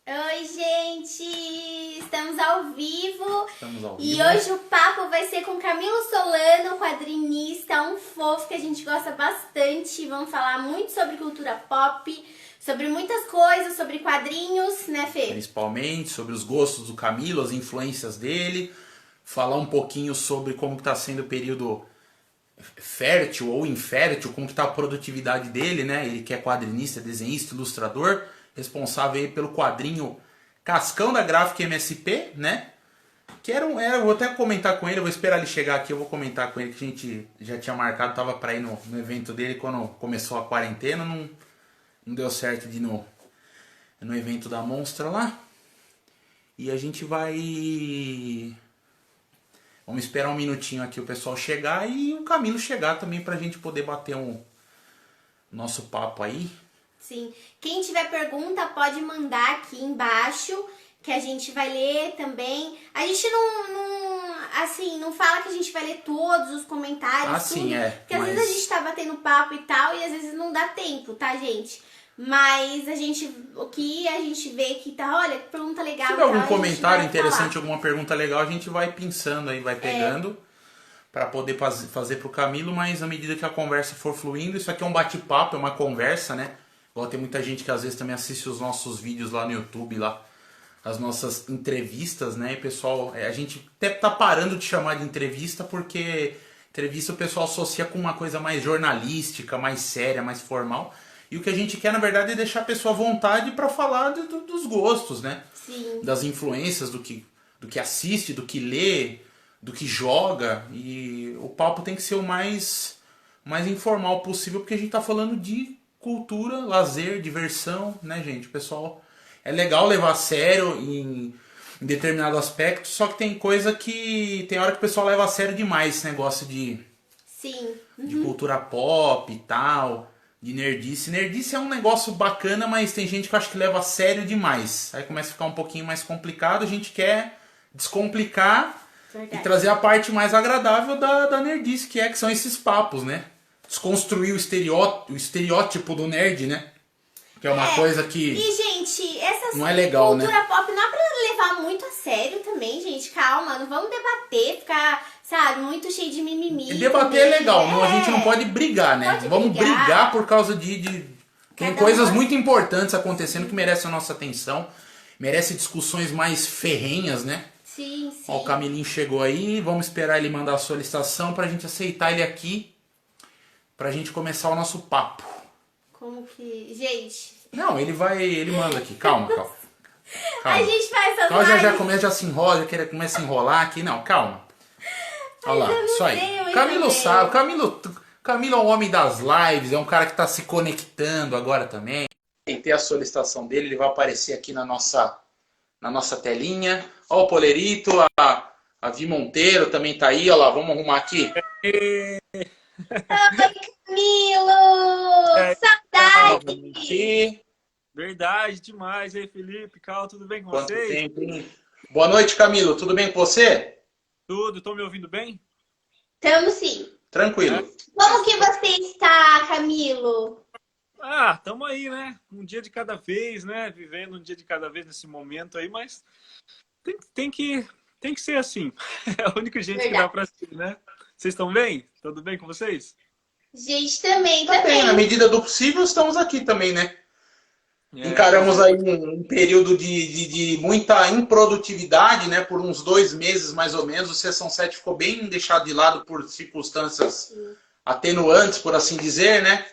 Oi, gente! Estamos ao vivo. Estamos ao E vivo. hoje o papo vai ser com Camilo Solano, quadrinista, um fofo que a gente gosta bastante. Vamos falar muito sobre cultura pop, sobre muitas coisas, sobre quadrinhos, né, Fê? Principalmente sobre os gostos do Camilo, as influências dele. Falar um pouquinho sobre como está sendo o período fértil ou infértil, como que está a produtividade dele, né? Ele que é quadrinista, desenhista, ilustrador, responsável aí pelo quadrinho Cascão da Gráfica MSP, né? Que vou até comentar com ele, eu vou esperar ele chegar aqui, eu vou comentar com ele que a gente já tinha marcado, tava para ir no evento dele quando começou a quarentena, não deu certo de ir no evento da Monstra lá. E a gente vai... Vamos esperar um minutinho aqui o pessoal chegar e o Camilo chegar também pra gente poder bater um nosso papo aí. Sim. Quem tiver pergunta pode mandar aqui embaixo, que a gente vai ler também. A gente não fala que a gente vai ler todos os comentários, Sim, tudo, porque às vezes a gente tá batendo papo e tal, e às vezes não dá tempo, tá, gente? Mas o que a gente vê que tá, olha, que pergunta legal. Se tiver algum tal, a gente comentário vai interessante, falar. alguma pergunta legal, a gente vai pensando aí, vai pegando pra poder fazer pro Camilo, mas à medida que a conversa for fluindo, isso aqui é um bate-papo, é uma conversa, né? Igual tem muita gente que às vezes também assiste os nossos vídeos lá no YouTube, lá, as nossas entrevistas, né? E pessoal, a gente até tá parando de chamar de entrevista porque entrevista o pessoal associa com uma coisa mais jornalística, mais séria, mais formal. E o que a gente quer, na verdade, é deixar a pessoa à vontade para falar dos gostos, né? Sim. Das influências, do que assiste, do que lê, do que joga. E o papo tem que ser o mais informal possível, porque a gente tá falando de cultura, lazer, diversão, né, gente? O pessoal... É legal levar a sério em determinado aspecto, só que tem coisa que... Tem hora que o pessoal leva a sério demais esse negócio de Sim. cultura pop e tal, de nerdice. Nerdice é um negócio bacana, mas tem gente que eu acho que leva a sério demais. Aí começa a ficar um pouquinho mais complicado, a gente quer descomplicar Verdade. e trazer a parte mais agradável da nerdice, que são esses papos, né? Desconstruir o estereótipo do nerd, né? Que é uma coisa que E, gente, essa não é legal, né? cultura pop não é pra levar muito a sério também, gente. Calma, não vamos debater, ficar, sabe, muito cheio de mimimi. E debater é também. legal, a gente não pode brigar, né? Pode Vamos brigar por causa de tem Cada coisas uma- muito importantes acontecendo que merecem a nossa atenção, merece discussões mais ferrenhas, né? Sim, sim. Ó, o Camilinho chegou aí, vamos esperar ele mandar a solicitação pra gente aceitar ele aqui, pra gente começar o nosso papo. Como que... Gente, Não, ele manda aqui, calma. a gente faz essas Então já lives. começa, já se enrola, começa a enrolar aqui, não, calma. Olha lá, eu não isso aí. sei, eu Camilo também. sabe, Camilo é um homem das lives, é um cara que tá se conectando agora também. Tem a solicitação dele, ele vai aparecer aqui na nossa telinha. Ó o Polerito, a Vi Monteiro também tá aí, ó lá, vamos arrumar aqui. Camilo! Saudade! Aqui. Verdade, demais. Ei, Felipe, Cal, tudo bem com Quanto vocês? tempo, hein? Boa noite, Camilo, tudo bem com você? Tudo, estão me ouvindo bem? Tamo sim. Tranquilo. Como que você está, Camilo? Ah, estamos aí, né? Um dia de cada vez, né? Vivendo um dia de cada vez nesse momento aí, mas tem que ser assim. É o único jeito que dá pra ser, né? Vocês estão bem? Tudo bem com vocês? Gente, também. Também, na medida do possível, estamos aqui também, né? Encaramos aí um período de muita improdutividade, né? Por uns 2 meses, mais ou menos. O Sessão 7 ficou bem deixado de lado por circunstâncias atenuantes, por assim dizer, né?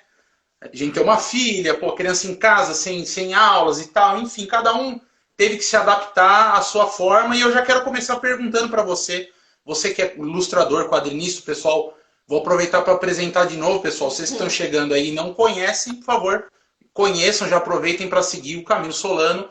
A gente tem uma filha, pô, criança em casa, sem aulas e tal. Enfim, cada um teve que se adaptar à sua forma. E eu já quero começar perguntando para você. Você que é ilustrador, quadrinista, pessoal... Vou aproveitar para apresentar de novo, pessoal. Vocês que estão chegando aí e não conhecem, por favor, conheçam, já aproveitem para seguir o Camilo Solano,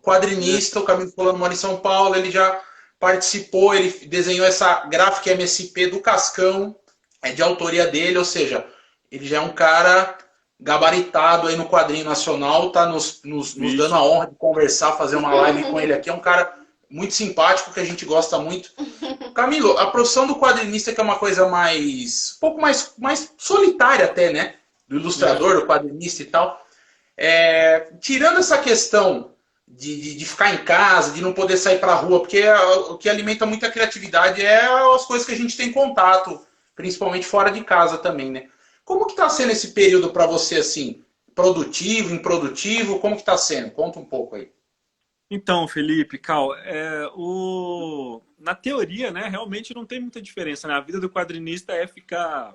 quadrinista. O Camilo Solano mora em São Paulo, ele já participou, ele desenhou essa gráfica MSP do Cascão, é de autoria dele, ou seja, ele já é um cara gabaritado aí no quadrinho nacional, tá nos dando a honra de conversar, fazer uma live com ele aqui. É um cara muito simpático, que a gente gosta muito. Camilo, a profissão do quadrinista, que é uma coisa mais... um pouco mais solitária até, né? Do ilustrador, do quadrinista e tal. Tirando essa questão de ficar em casa, de não poder sair para a rua, porque o que alimenta muito a criatividade é as coisas que a gente tem contato, principalmente fora de casa também, né? Como que está sendo esse período para você, assim, produtivo, improdutivo, como que está sendo? Conta um pouco aí. Então, Felipe, Cal, na teoria, né, realmente não tem muita diferença, né? A vida do quadrinista é ficar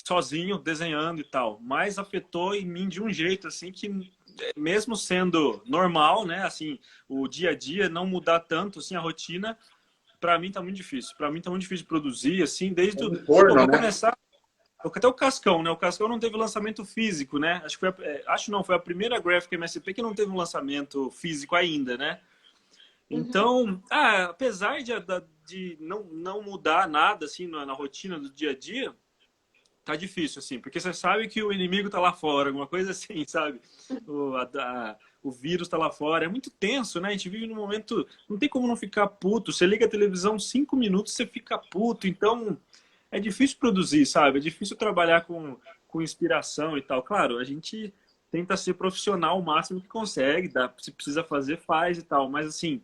sozinho, desenhando e tal, mas afetou em mim de um jeito, assim, que mesmo sendo normal, né, assim, o dia a dia, não mudar tanto, assim, a rotina, para mim tá muito difícil. Para mim tá muito difícil de produzir, assim, desde o... Forno, né? Começar... Até o Cascão, né? O Cascão não teve lançamento físico, né? Foi a primeira Graphic MSP que não teve um lançamento físico ainda, né? Então, apesar de não mudar nada, assim, na rotina do dia a dia, tá difícil, assim, porque você sabe que o inimigo tá lá fora, alguma coisa assim, sabe? O vírus tá lá fora. É muito tenso, né? A gente vive num momento... Não tem como não ficar puto. Você liga a televisão 5 minutos, você fica puto. Então, é difícil produzir, sabe? É difícil trabalhar com inspiração e tal. Claro, a gente tenta ser profissional o máximo que consegue. Se precisa fazer, faz e tal. Mas, assim,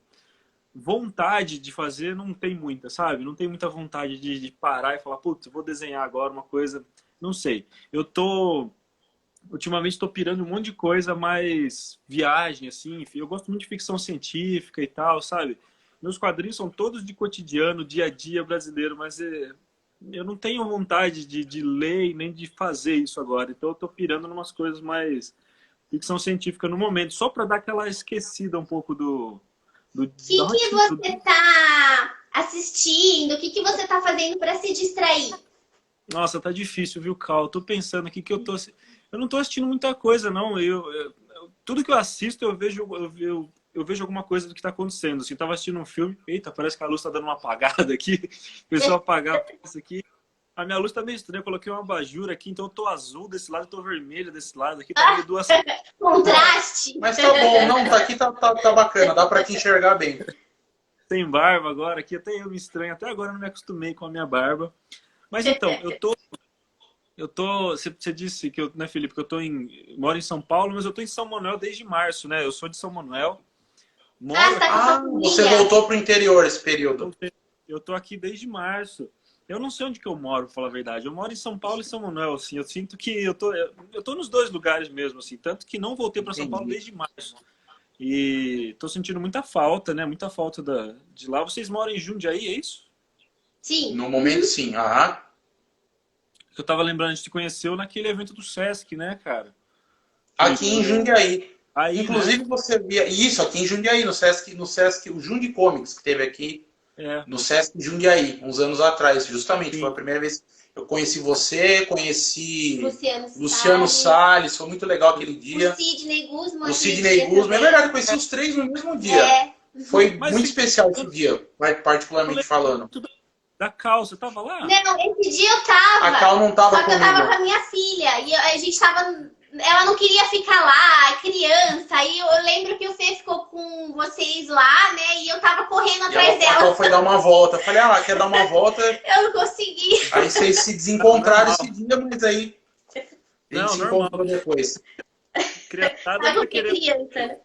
vontade de fazer não tem muita, sabe? Não tem muita vontade de parar e falar, putz, vou desenhar agora uma coisa... Não sei. Ultimamente estou pirando um monte de coisa, mais viagem, assim. Enfim, eu gosto muito de ficção científica e tal, sabe? Meus quadrinhos são todos de cotidiano, dia a dia brasileiro, mas eu não tenho vontade de ler e nem de fazer isso agora. Então eu tô pirando em umas coisas mais ficção científica no momento, só para dar aquela esquecida um pouco do que você tá assistindo? O que você tá fazendo para se distrair? Nossa, tá difícil, viu, Cal? Eu tô pensando aqui que eu não tô assistindo muita coisa, não. Tudo que eu assisto, eu vejo alguma coisa do que tá acontecendo. Assim, eu tava assistindo um filme, eita, parece que a luz tá dando uma apagada aqui. Pessoal apagar isso aqui. A minha luz tá meio estranha, eu coloquei uma abajur aqui, então eu tô azul desse lado, eu tô vermelho desse lado. Aqui tá meio duas... Contraste! Mas tá bom, não, aqui tá bacana, dá pra te enxergar bem. Sem barba agora, aqui até eu me estranho, até agora eu não me acostumei com a minha barba. Mas então, você disse que né, Felipe, que eu moro em São Paulo, mas eu tô em São Manuel desde março, né? Eu sou de São Manuel. Você voltou pro interior esse período. Eu tô aqui desde março. Eu não sei onde que eu moro, pra falar a verdade. Eu moro em São Paulo e São Manuel, assim. Eu sinto que eu tô nos dois lugares mesmo, assim. Tanto que não voltei para São Paulo desde março. E tô sentindo muita falta, né? Muita falta de lá. Vocês moram em Jundiaí, é isso? Sim. No momento, sim. Eu tava lembrando, a gente se conheceu naquele evento do Sesc, né, cara? Aqui em Jundiaí. Aí, inclusive, né? você via... Isso, aqui em Jundiaí, no Sesc, o Jundi Comics, que teve aqui no Sesc Jundiaí, uns anos atrás. Justamente, sim. Foi a primeira vez que eu conheci você, conheci Luciano Salles. Foi muito legal aquele dia. O Sidney Guzman. É verdade, eu conheci os três no mesmo dia. Foi muito especial esse dia, particularmente falando. Da Cal, você tava lá? Não, esse dia eu tava. A Cal não tava comigo. Só que eu tava com a minha filha. E a gente tava... Ela não queria ficar lá, criança. Aí eu lembro que o Fê ficou com vocês lá, né? E eu tava correndo atrás dela. Ela foi dar uma volta. Eu falei, quer dar uma volta? Eu não consegui. Aí vocês se desencontraram esse dia, mas aí... A gente se encontrou depois. Criançada não criança.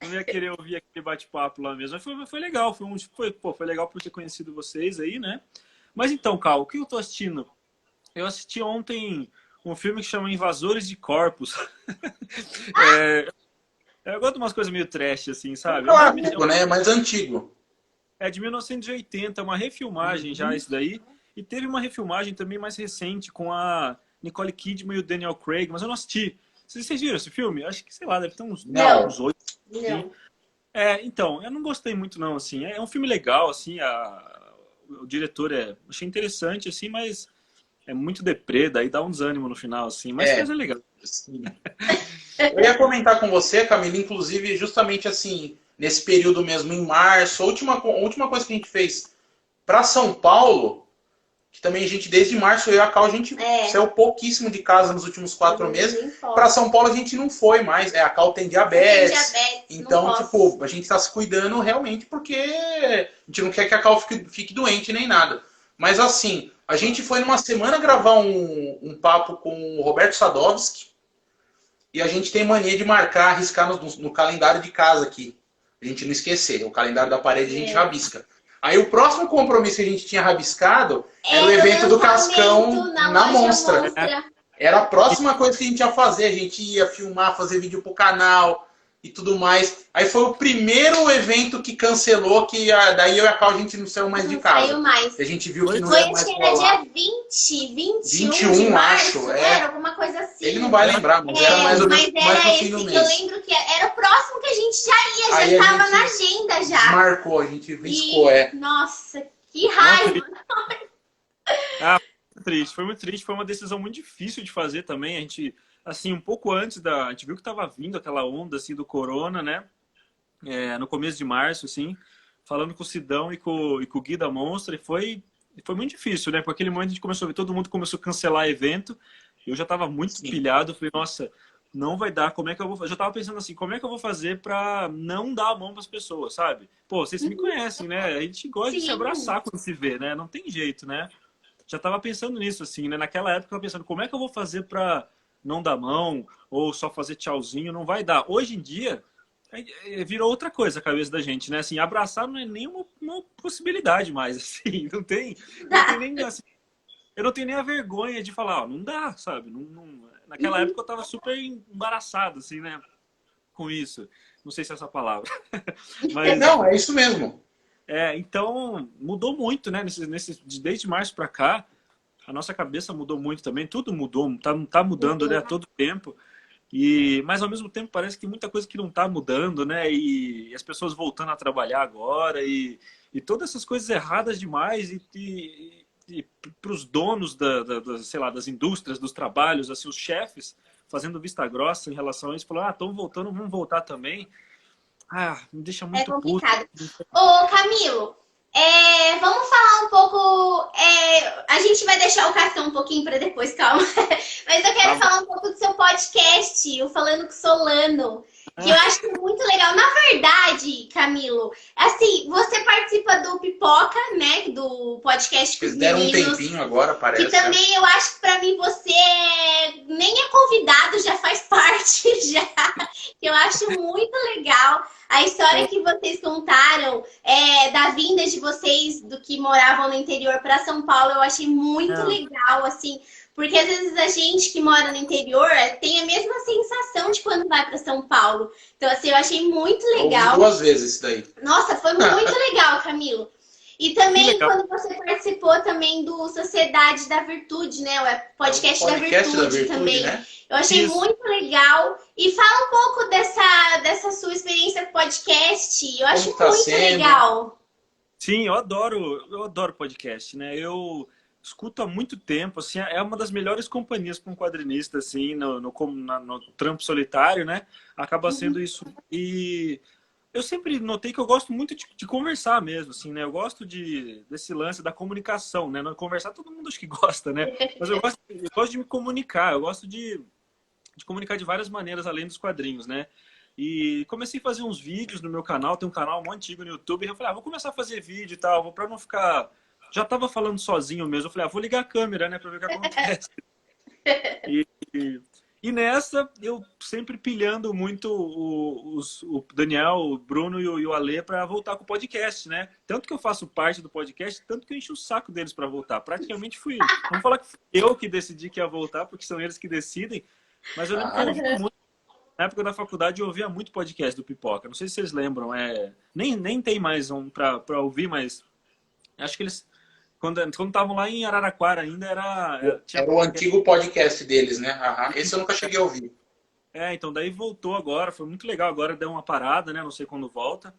Não ia querer ouvir aquele bate-papo lá mesmo. Mas foi legal. Foi legal por ter conhecido vocês aí, né? Mas então, Cal, o que eu tô assistindo? Eu assisti ontem um filme que chama Invasores de Corpos. Eu gosto de umas coisas meio trash, assim, sabe? Clássico, né? Mais antigo. É de 1980, uma refilmagem já isso daí. E teve uma refilmagem também mais recente com a Nicole Kidman e o Daniel Craig, mas eu não assisti. Vocês viram esse filme? Acho que, sei lá, deve ter uns 8. Não. Então, eu não gostei muito não, assim. É um filme legal, assim, o diretor achei interessante, assim, mas é muito deprê, daí dá um desânimo no final, assim, mas é legal. Sim. Eu ia comentar com você, Camila, inclusive, justamente assim, nesse período mesmo, em março, a última coisa que a gente fez para São Paulo, que também a gente, desde março, eu e a Cal, a gente saiu pouquíssimo de casa nos últimos 4 meses. Para São Paulo a gente não foi mais. A Cal tem diabetes. Então, tipo, a gente tá se cuidando realmente porque a gente não quer que a Cal fique doente nem nada. Mas assim, a gente foi numa semana gravar um papo com o Roberto Sadovski e a gente tem mania de arriscar no calendário de casa aqui. A gente não esquecer. O calendário da parede a gente rabisca. Aí o próximo compromisso que a gente tinha rabiscado era o evento do Cascão na Monstra. Era a próxima coisa que a gente ia fazer. A gente ia filmar, fazer vídeo pro canal e tudo mais. Aí foi o primeiro evento que cancelou, que daí eu e a Cal a gente não saiu mais de casa. Saiu mais. A gente viu que não foi ia mais era dia 21 de março, era alguma coisa assim. Ele não vai lembrar, mas era mais ou menos mais no fim do mês. Eu lembro que era o próximo que a gente já ia, já estava na agenda já. Marcou, a gente riscou, Nossa, que raiva! Foi muito triste, foi uma decisão muito difícil de fazer também. A gente, assim, um pouco antes a gente viu que estava vindo aquela onda, assim, do corona, né? No começo de março, assim, falando com o Sidão e com o Gui da Monstra, e foi muito difícil, né? Por aquele momento a gente começou a ver, todo mundo começou a cancelar evento, eu já estava muito pilhado, falei, nossa, não vai dar, como é que eu vou fazer? Eu já estava pensando assim, como é que eu vou fazer para não dar a mão para as pessoas, sabe? Pô, vocês me conhecem, né? A gente gosta de se abraçar quando se vê, né? Não tem jeito, né? Já estava pensando nisso, assim, né? Naquela época eu estava pensando, como é que eu vou fazer para não dar mão ou só fazer tchauzinho? Não vai dar. Hoje em dia, virou outra coisa a cabeça da gente, né? Assim, abraçar não é nem uma possibilidade mais, assim. Não tem nem, assim, eu não tenho nem a vergonha de falar, ó, não dá, sabe? Naquela época eu estava super embaraçado, assim, né? Com isso. Não sei se é essa palavra. Mas, não, é isso mesmo. Então, mudou muito, né? Desde março para cá, a nossa cabeça mudou muito também. Tudo mudou, tá mudando, né? A todo tempo. Mas, ao mesmo tempo, parece que muita coisa que não tá mudando, né? E as pessoas voltando a trabalhar agora. E todas essas coisas erradas demais. E para os donos sei lá, das indústrias, dos trabalhos, assim, os chefes fazendo vista grossa em relação a isso. Falaram, estão voltando, vamos voltar também. Me deixa muito complicado. Ô, Camilo, vamos falar um pouco... a gente vai deixar o Cascão um pouquinho para depois, calma. Mas eu quero falar um pouco do seu podcast, o Falando com Solano, que eu acho muito legal. Na verdade, Camilo, assim, você participa do Pipoca, né? Do podcast com os meninos. Eles deram um tempinho agora, parece. Que também eu acho que pra mim você nem é convidado, já faz parte, já. Que eu acho muito legal. A história que vocês contaram da vinda de vocês do que moravam no interior para São Paulo, eu achei muito legal, assim, porque às vezes a gente que mora no interior tem a mesma sensação de quando vai para São Paulo. Então, assim, eu achei muito legal. Ouvi 2 vezes isso daí. Nossa, foi muito legal, Camilo. E também quando você participou também do Sociedade da Virtude, né? O podcast da Virtude também. Né? Eu achei muito legal. E fala um pouco dessa sua experiência com podcast. Eu acho muito legal. Sim, eu adoro podcast, né? Eu escuto há muito tempo, assim, é uma das melhores companhias para um quadrinista, assim, no trampo solitário, né? Acaba sendo isso. E eu sempre notei que eu gosto muito de conversar mesmo, assim, né? Eu gosto desse lance da comunicação, né? Não conversar, todo mundo acho que gosta, né? Mas eu gosto de me comunicar, eu gosto de comunicar de várias maneiras, além dos quadrinhos, né? E comecei a fazer uns vídeos no meu canal, tem um canal muito antigo no YouTube, e eu falei, vou começar a fazer vídeo e tal, para não ficar... Já tava falando sozinho mesmo, eu falei, vou ligar a câmera, né, para ver o que acontece. E nessa, eu sempre pilhando muito o Daniel, o Bruno e o Alê para voltar com o podcast, né? Tanto que eu faço parte do podcast, tanto que eu encho o saco deles para voltar. Praticamente fui. Vamos falar que fui eu que decidi que ia voltar, porque são eles que decidem. Mas eu lembro que eu ouvia muito. Na época da faculdade, eu ouvia muito podcast do Pipoca. Não sei se vocês lembram. Nem tem mais um para ouvir, mas acho que eles... Quando estavam lá em Araraquara ainda era o antigo podcast deles, né? Esse eu nunca cheguei a ouvir. Então daí voltou agora, foi muito legal. Agora deu uma parada, né? Não sei quando volta.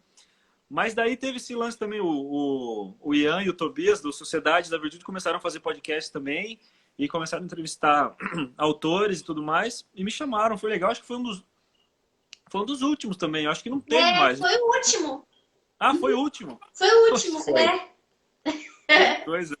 Mas daí teve esse lance também, o Ian e o Tobias, do Sociedade da Virtude, começaram a fazer podcast também. E começaram a entrevistar autores e tudo mais. E me chamaram, foi legal. Acho que foi um dos últimos também. Acho que não teve mais. Foi o último. Foi o último? Foi o último, Coisa.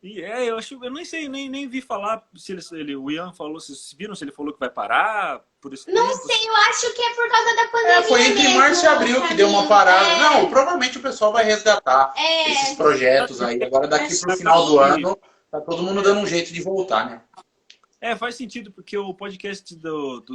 E eu nem sei, nem vi falar se o Ian falou, se viram se ele falou que vai parar por esse tempo. Não sei, eu acho que é por causa da pandemia. Foi entre março e abril que deu uma parada. Não, provavelmente o pessoal vai resgatar esses projetos aí. Agora daqui pro final do ano, tá todo mundo dando um jeito de voltar, né? Faz sentido, porque o podcast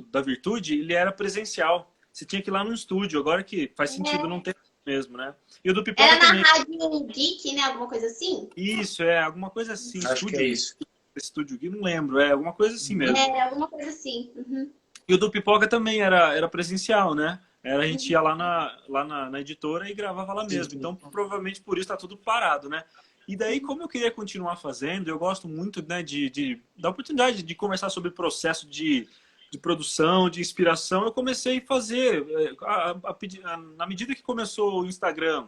da Virtude, ele era presencial. você tinha que ir lá no estúdio. Agora que faz sentido não ter mesmo, né? E o do Pipoca Era na também. Rádio Geek, né? Alguma coisa assim? Isso, alguma coisa assim. Acho Estúdio, que é isso. Estúdio Geek, não lembro. Alguma coisa assim mesmo. Alguma coisa assim. Uhum. E o do Pipoca também era presencial, né? A gente ia lá na editora e gravava lá mesmo. Então, provavelmente por isso tá tudo parado, né? E daí, como eu queria continuar fazendo, eu gosto muito, né, da oportunidade de conversar sobre o processo de produção, de inspiração. Eu comecei a fazer, na medida que começou o Instagram,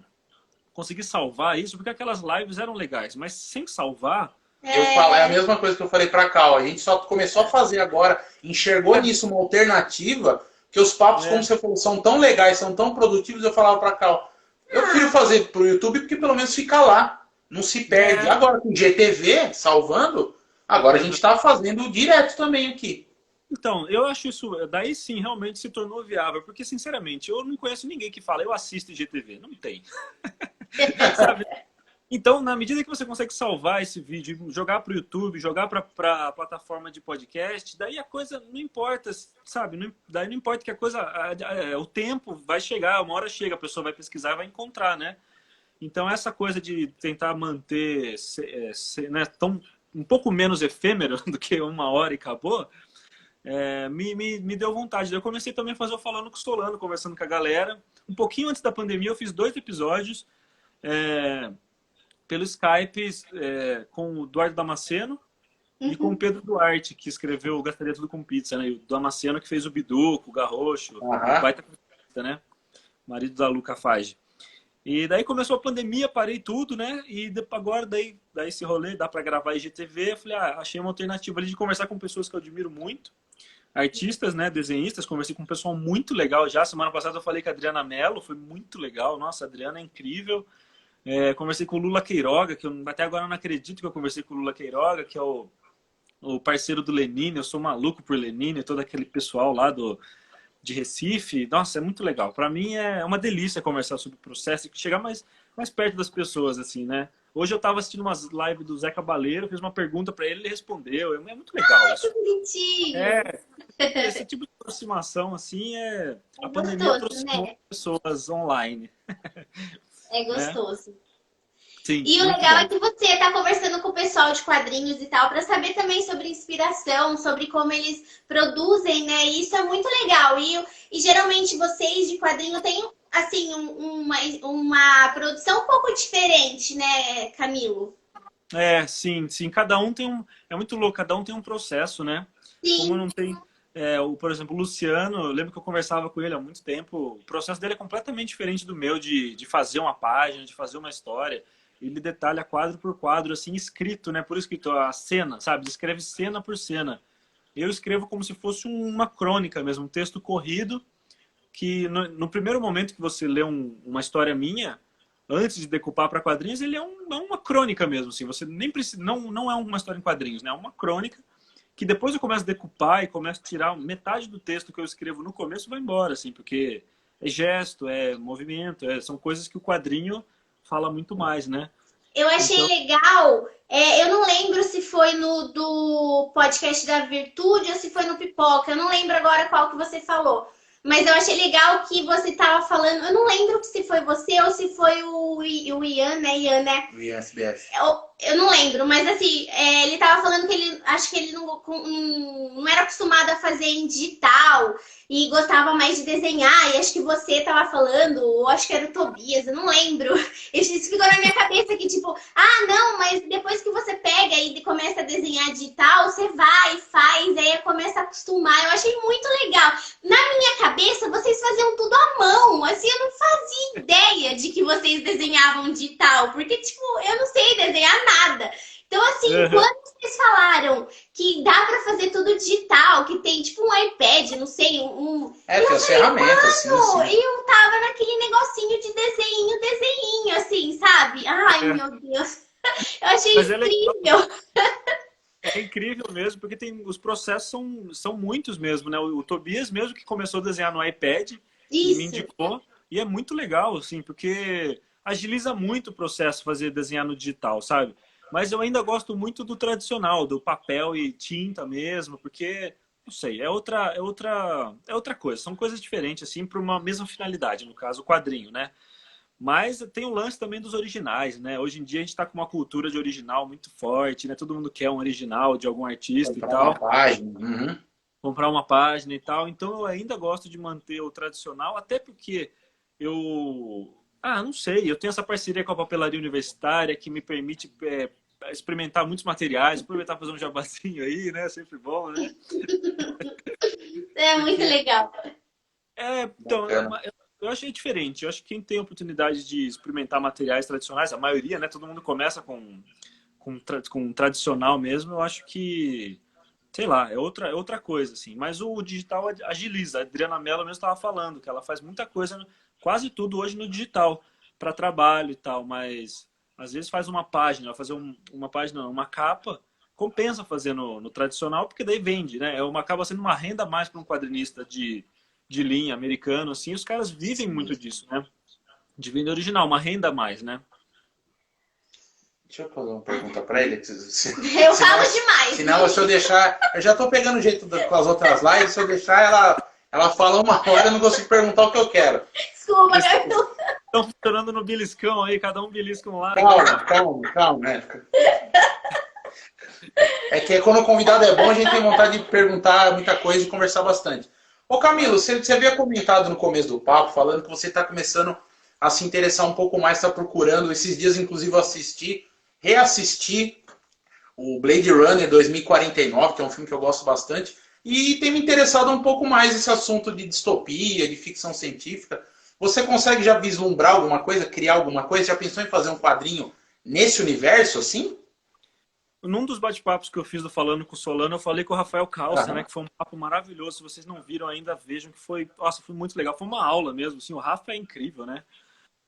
consegui salvar isso, porque aquelas lives eram legais, mas sem salvar... Eu falo, é a mesma coisa que eu falei pra Cal. A gente só começou a fazer agora, enxergou nisso uma alternativa, que os papos, como você falou, são tão legais, são tão produtivos. Eu falava pra Cal, eu prefiro fazer pro YouTube porque pelo menos fica lá, não se perde. Agora com o GTV salvando, agora a gente tá fazendo direto também aqui. Então, eu acho isso, daí sim, realmente se tornou viável, porque sinceramente, eu não conheço ninguém que fala, eu assisto IGTV, não tem. Sabe? Então, na medida que você consegue salvar esse vídeo, jogar para o YouTube, jogar para a plataforma de podcast, daí a coisa não importa, sabe? Daí não importa que a coisa, o tempo vai chegar, uma hora chega, a pessoa vai pesquisar e vai encontrar, né? Então, essa coisa de tentar manter, né, um pouco menos efêmero do que uma hora e acabou, me deu vontade. Eu comecei também a fazer o Falando com o Solano, conversando com a galera. Um pouquinho antes da pandemia, eu fiz 2 episódios, pelo Skype, com o Eduardo Damasceno e com o Pedro Duarte, que escreveu Gastaria Tudo com Pizza, né? E o Damasceno que fez o Biduco, o Garrocho, o baita, né? Marido da Luca Fage. E daí começou a pandemia, parei tudo, né? E agora, daí esse rolê, dá para gravar IGTV. Eu falei, achei uma alternativa ali de conversar com pessoas que eu admiro muito. Artistas, né? Desenhistas. Conversei com um pessoal muito legal já. Semana passada eu falei com a Adriana Mello, foi muito legal. Nossa, a Adriana é incrível. Conversei com o Lula Queiroga, que eu até agora não acredito que eu conversei com o Lula Queiroga, que é o parceiro do Lenine. Eu sou maluco por Lenine, todo aquele pessoal lá de Recife. Nossa, é muito legal. Para mim é uma delícia conversar sobre o processo e chegar mais perto das pessoas, assim, né? Hoje eu estava assistindo umas lives do Zé Cabaleiro, fiz uma pergunta para ele, ele respondeu. É muito legal isso. Que bonitinho! Esse tipo de aproximação, assim, a pandemia aproximou pessoas online. É gostoso. Sim, e o legal é que você está conversando com o pessoal de quadrinhos e tal, para saber também sobre inspiração, sobre como eles produzem, né? E isso é muito legal. E geralmente vocês de quadrinho têm, assim, uma produção um pouco diferente, né, Camilo? Sim. Cada um tem É muito louco, cada um tem um processo, né? Sim. Como não tem... por exemplo, o Luciano, eu lembro que eu conversava com ele há muito tempo, o processo dele é completamente diferente do meu, de fazer uma página, de fazer uma história. Ele detalha quadro por quadro, assim, escrito, né? Por escrito, a cena, sabe? Ele escreve cena por cena. Eu escrevo como se fosse uma crônica mesmo, um texto corrido, que no primeiro momento que você lê uma história minha, antes de decupar para quadrinhos, ele é uma crônica mesmo, assim. Você nem precisa, não é uma história em quadrinhos, né? É uma crônica que depois eu começo a decupar e começo a tirar metade do texto que eu escrevo no começo, vai embora, assim, porque é gesto, é movimento, são coisas que o quadrinho fala muito mais, né? Eu achei legal, eu não lembro se foi no do podcast da Virtude ou se foi no Pipoca, eu não lembro agora qual que você falou. Mas eu achei legal que você estava falando, eu não lembro se foi você ou se foi o Ian, né? O ISBF. Eu não lembro, mas assim, ele tava falando que acho que ele não era acostumado a fazer em digital e gostava mais de desenhar, e acho que você tava falando, ou acho que era o Tobias, eu não lembro. Isso ficou na minha cabeça que tipo, não, mas depois que você pega e começa a desenhar digital, você vai, faz, aí começa a acostumar. Eu achei muito legal. Na minha cabeça, vocês faziam tudo à mão, assim, eu não fazia ideia de que vocês desenhavam digital, porque tipo, eu não sei desenhar nada. Então, assim, quando vocês falaram que dá pra fazer tudo digital, que tem tipo um iPad, não sei, tem as ferramentas, sim. E eu tava naquele negocinho de desenho, assim, sabe? Ai, meu Deus. Eu achei incrível. É incrível mesmo, porque os processos são muitos mesmo, né? O Tobias mesmo que começou a desenhar no iPad, me indicou, e é muito legal, assim, porque agiliza muito o processo fazer desenhar no digital, sabe? Mas eu ainda gosto muito do tradicional, do papel e tinta mesmo, porque não sei, é outra coisa. São coisas diferentes, assim, para uma mesma finalidade, no caso, o quadrinho, né? Mas tem o lance também dos originais, né? Hoje em dia a gente está com uma cultura de original muito forte, né? Todo mundo quer um original de algum artista Comprar e tal. uma página. Uhum. Comprar uma página e tal. Então eu ainda gosto de manter o tradicional, até porque não sei, eu tenho essa parceria com a Papelaria Universitária que me permite experimentar muitos materiais, aproveitar para fazer um jabazinho aí, né? Sempre bom, né? É muito Porque, legal. então, Bacana. eu achei diferente. Eu acho que quem tem a oportunidade de experimentar materiais tradicionais, a maioria, né? Todo mundo começa com tradicional mesmo. Eu acho que, sei lá, é outra coisa, assim. Mas o digital agiliza. A Adriana Mello mesmo estava falando que ela faz muita coisa, quase tudo hoje no digital, para trabalho e tal. Mas às vezes faz uma página, fazer uma página, uma capa, compensa fazer no tradicional, porque daí vende, né? Acaba sendo uma renda a mais para um quadrinista de linha americano, assim. Os caras vivem muito disso, né? De venda original, uma renda a mais, né? Deixa eu fazer uma pergunta para ele. Eu falo demais. Senão, se eu deixar. Eu já tô pegando o jeito com as outras lives. Se eu deixar ela fala uma hora, eu não consigo perguntar o que eu quero. Desculpa, Arthur. Estão funcionando no beliscão aí, cada um belisca um lado. Calma, né? É que quando o convidado é bom, a gente tem vontade de perguntar muita coisa e conversar bastante. Ô Camilo, você havia comentado no começo do papo, falando que você está começando a se interessar um pouco mais, está procurando. Esses dias, inclusive, eu reassisti o Blade Runner 2049, que é um filme que eu gosto bastante, e tem me interessado um pouco mais esse assunto de distopia, de ficção científica. Você consegue já vislumbrar alguma coisa, criar alguma coisa? Já pensou em fazer um quadrinho nesse universo, assim? Num dos bate-papos que eu fiz do Falando com o Solano, eu falei com o Rafael Calça, né? Que foi um papo maravilhoso. Se vocês não viram ainda, vejam que foi... Nossa, foi muito legal. Foi uma aula mesmo, assim. O Rafa é incrível, né?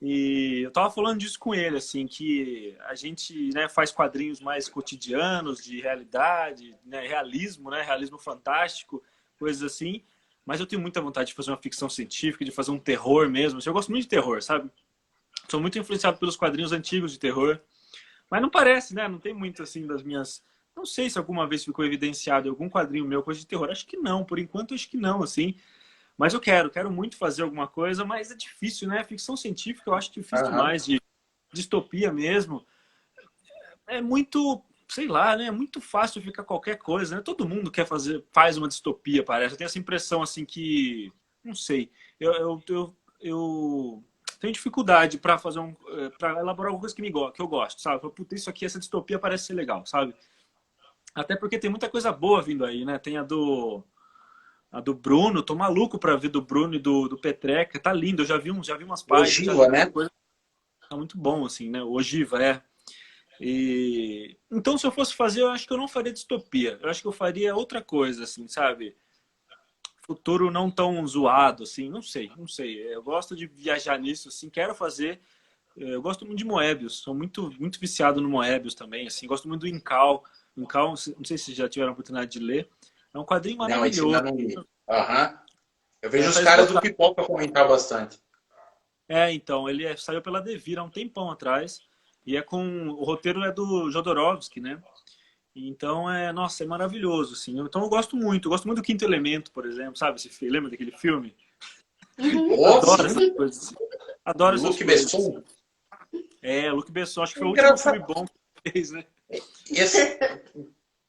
E eu tava falando disso com ele, assim, que a gente, né, faz quadrinhos mais cotidianos, de realidade, né, realismo, né? Realismo fantástico, coisas assim. Mas eu tenho muita vontade de fazer uma ficção científica, de fazer um terror mesmo. Eu gosto muito de terror, sabe? Sou muito influenciado pelos quadrinhos antigos de terror. Mas não parece, né? Não tem muito, assim, das minhas... Não sei se alguma vez ficou evidenciado em algum quadrinho meu coisa de terror. Acho que não. Por enquanto, acho que não, assim. Mas eu quero muito fazer alguma coisa, mas é difícil, né? Ficção científica eu acho difícil demais, de distopia mesmo. É muito, sei lá, né? É muito fácil ficar qualquer coisa, né? Todo mundo faz uma distopia, parece. Eu tenho essa impressão, assim, que... Não sei. Eu tenho dificuldade para para elaborar alguma coisa que eu gosto, sabe? Puta, isso aqui, essa distopia parece ser legal, sabe? Até porque tem muita coisa boa vindo aí, né? Tem a do Bruno, tô maluco pra ver do Bruno e do Petreca, tá lindo, eu já vi umas páginas. Ogiva, né? Tá muito bom, assim, né? O Ogiva, Então, se eu fosse fazer, eu acho que eu não faria distopia. Eu acho que eu faria outra coisa, assim, sabe? Futuro não tão zoado, assim, não sei. Eu gosto de viajar nisso, assim, quero fazer. Eu gosto muito de Moebius, sou muito, muito viciado no Moebius também, assim, gosto muito do Incal. Incal, não sei se já tiveram a oportunidade de ler. É um quadrinho maravilhoso. Não, não li. Eu vejo os caras do Pipoca comentar bastante. Então, ele saiu pela Devir há um tempão atrás. E o roteiro é do Jodorowsky, né? Então, nossa, é maravilhoso, assim. Então, eu gosto muito do Quinto Elemento, por exemplo, sabe? Lembra daquele filme? Adoro essas coisas. Assim. Adoro essas Luc coisas. Besson? Luc Besson, acho que foi o último filme bom que fez, né?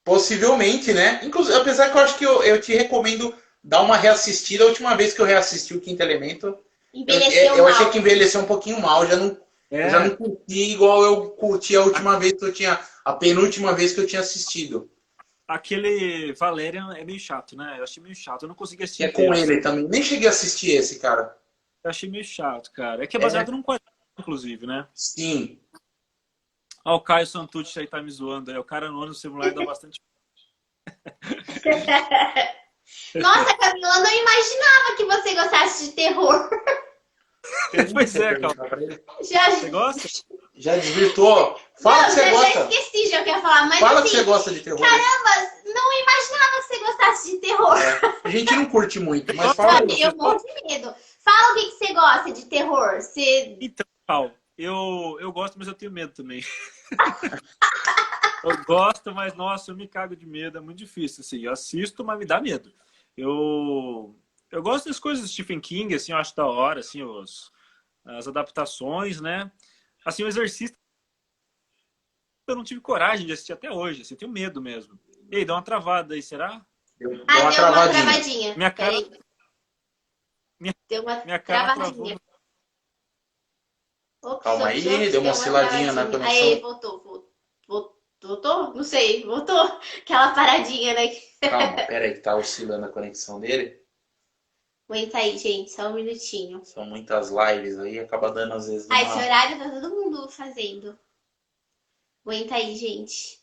Possivelmente, né? Inclusive, apesar que eu acho que eu te recomendo dar uma reassistida. A última vez que eu reassisti o Quinto Elemento, eu achei que envelheceu um pouquinho mal. Eu já não curti igual eu curti a última vez que eu tinha... A penúltima vez que eu tinha assistido. Aquele Valerian é meio chato, né? Eu achei meio chato. Eu não consegui assistir. É com ele também. Nem cheguei a assistir esse, cara. Eu achei meio chato, cara. É que é baseado num quadrinho, inclusive, né? Sim. O Caio Santucci aí tá me zoando. O cara no ano celular dá bastante... Nossa, Camila, eu não imaginava que você gostasse de terror. Pois é, calma. Você gosta? Já desvirtuou. Fala que você gosta. Já esqueci, já queria falar, mas Fala assim, que você gosta de terror. Caramba, não imaginava que você gostasse de terror. A gente não curte muito, mas fala aí. Eu morro de medo. Fala o que você gosta de terror. Então, eu gosto, mas eu tenho medo também. Eu gosto, mas, nossa, eu me cago de medo, é muito difícil, assim. Eu assisto, mas me dá medo. Eu gosto das coisas do Stephen King, assim, eu acho da hora, assim, as adaptações, né? Assim, o Exorcista eu não tive coragem de assistir até hoje, assim, eu tenho medo mesmo. E aí, dá uma travada aí, será? Deu uma Deu uma travadinha. travadinha. Minha cara, Deu uma minha cara travadinha. travou. Ops, Calma aí, deu uma osciladinha na travadinha. conexão. Aí, voltou? Não sei, voltou. Aquela paradinha, né? Calma, pera aí, que tá oscilando a conexão dele. Aguenta aí, gente, só um minutinho. São muitas lives aí, acaba dando às vezes Ah, esse uma... horário tá todo mundo fazendo. Aguenta aí, gente.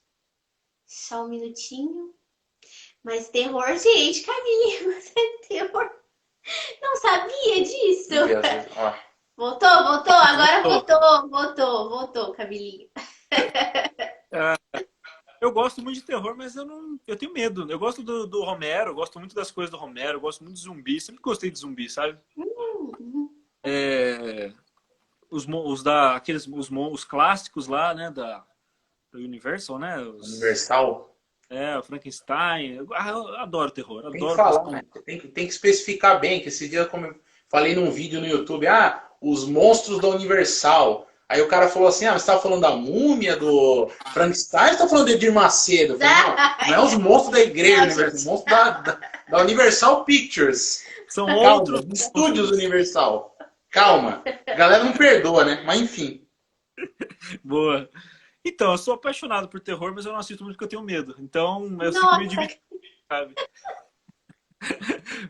Só um minutinho. Mas terror, gente, Camille, você é terror. Não sabia disso. Vamos ver, às vezes, ó. Voltou? Agora voltou, Camilinho. Eu gosto muito de terror, mas eu tenho medo. Eu gosto do Romero, eu gosto muito das coisas do Romero, eu gosto muito de zumbi, sempre gostei de zumbi, sabe? Os clássicos lá, né, da Universal, né? Universal. O Frankenstein. Eu adoro terror, Tem que adoro. falar, né? Tem que especificar bem, que esse dia, como eu falei num vídeo no YouTube, os monstros da Universal. Aí o cara falou assim, você tava falando da múmia, do Frankenstein, ou você tá falando de Edir Macedo? Eu falei, não é os monstros da igreja Universal, os monstros da Universal Pictures. São Calma, outros estúdios Universal. Calma, a galera não perdoa, né? Mas enfim. Boa. Então, eu sou apaixonado por terror, mas eu não assisto muito porque eu tenho medo. Então, eu fico Nossa. meio dividido, sabe?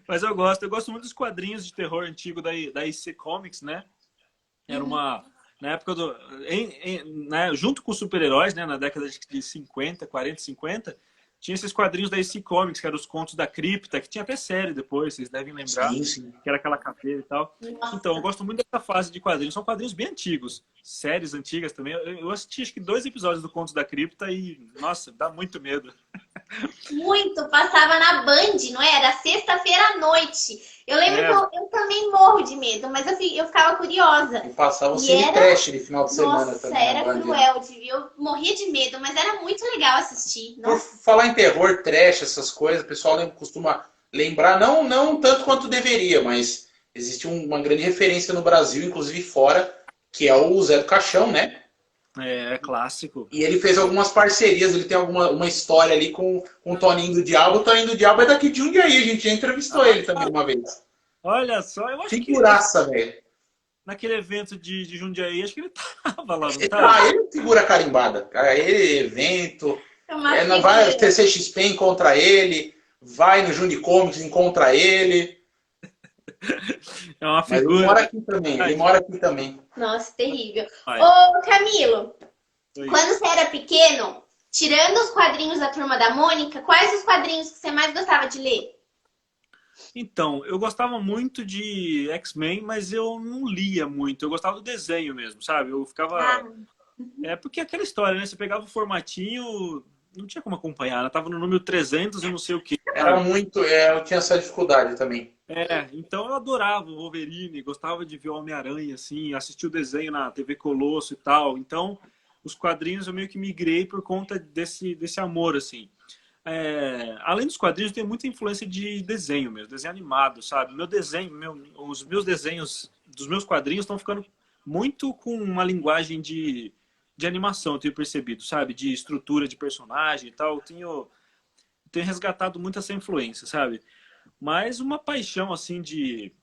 Mas eu gosto muito dos quadrinhos de terror antigo da IC Comics, né? Era uma... Na época do... né, junto com os super-heróis, né? Na década de 50, 40, 50, tinha esses quadrinhos da IC Comics, que eram os Contos da Cripta, que tinha até série depois, vocês devem lembrar. Sim. Que era aquela caveira e tal. Nossa. Então, eu gosto muito dessa fase de quadrinhos. São quadrinhos bem antigos. Séries antigas também. Eu assisti, acho que 2 episódios do Contos da Cripta e, nossa, dá muito medo. Muito, passava na Band, não é? Era sexta-feira à noite. Eu lembro que eu também morro de medo, mas eu ficava curiosa. E passava o Cine Trash de final de semana Nossa, também. era cruel de ver. Eu morria de medo, mas era muito legal assistir. Por Nossa. falar em terror, trash, essas coisas, o pessoal costuma lembrar, não tanto quanto deveria, mas existe uma grande referência no Brasil, inclusive fora, que é o Zé do Caixão, né? É clássico. E ele fez algumas parcerias, ele tem uma história ali com o Toninho do Diabo. O Toninho do Diabo é daqui de Jundiaí, a gente já entrevistou ele também uma vez. Olha só, eu acho Figuraça, velho. Naquele evento de Jundiaí, acho que ele tava lá, não tava? Ele figura carimbada. Cara, ele, evento. Não vai no TCXP, encontra ele. Vai no Jundi Comics, encontra ele. É uma Mas figura. ele mora aqui também. Nossa, terrível. Vai. Ô, Camilo, Oi. quando você era pequeno, tirando os quadrinhos da Turma da Mônica, quais os quadrinhos que você mais gostava de ler? Então, eu gostava muito de X-Men, mas eu não lia muito. Eu gostava do desenho mesmo, sabe? Eu ficava... porque aquela história, né? Você pegava o formatinho, não tinha como acompanhar, né? Tava no número 300 e não sei o quê. Era muito... eu tinha essa dificuldade também. Então eu adorava o Wolverine, gostava de ver o Homem-Aranha, assim, assistir o desenho na TV Colosso e tal. Então, os quadrinhos eu meio que migrei por conta desse amor, assim. Além dos quadrinhos, tem muita influência de desenho mesmo, desenho animado, sabe? Os meus desenhos dos meus quadrinhos estão ficando muito com uma linguagem de animação, eu tenho percebido, sabe? De estrutura de personagem e tal. Eu tenho resgatado muito essa influência, sabe? Mas uma paixão, assim, de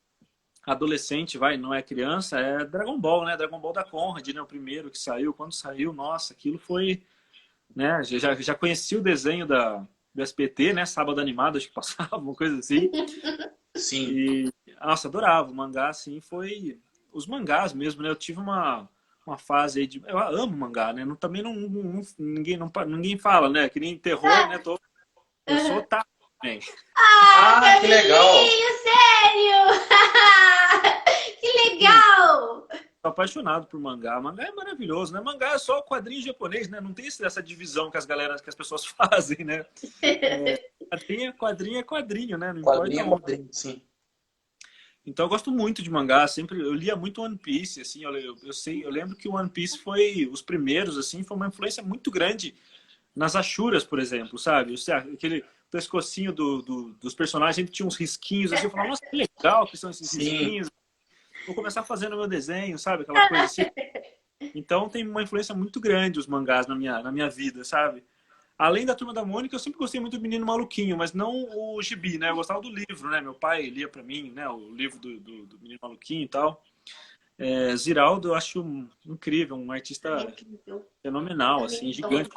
adolescente, não é criança, é Dragon Ball, né? Dragon Ball da Conrad, né? O primeiro que saiu. Quando saiu, nossa, aquilo foi... né? Já conheci o desenho do SBT, né? Sábado Animado, acho que passava, uma coisa assim. Sim. E, nossa, adorava. O mangá, assim, foi... Os mangás mesmo, né? Eu tive uma fase aí de... Eu amo mangá, né? Também ninguém fala, né? Que nem terror, né? Eu sou tá também. Que legal! Sério? Que legal! Sou apaixonado por mangá. Mangá é maravilhoso, né? Mangá é só quadrinho japonês, né? Não tem essa divisão que as pessoas fazem, né? Quadrinho é quadrinho, né? Não Quadrinho é importa. quadrinho, sim. Então eu gosto muito de mangá, eu lia muito One Piece, assim, eu lembro que o One Piece foi os primeiros, assim, foi uma influência muito grande nas Ashuras, por exemplo, sabe? Aquele pescocinho dos personagens sempre tinha uns risquinhos, assim, eu falava, nossa, que legal que são esses risquinhos. Vou começar fazendo meu desenho, sabe? Aquela coisa assim. Então tem uma influência muito grande os mangás na minha vida, sabe? Além da Turma da Mônica, eu sempre gostei muito do Menino Maluquinho, mas não o gibi, né? Eu gostava do livro, né? Meu pai lia pra mim, né? O livro do Menino Maluquinho e tal. Ziraldo eu acho incrível, um artista fenomenal, assim, gigante.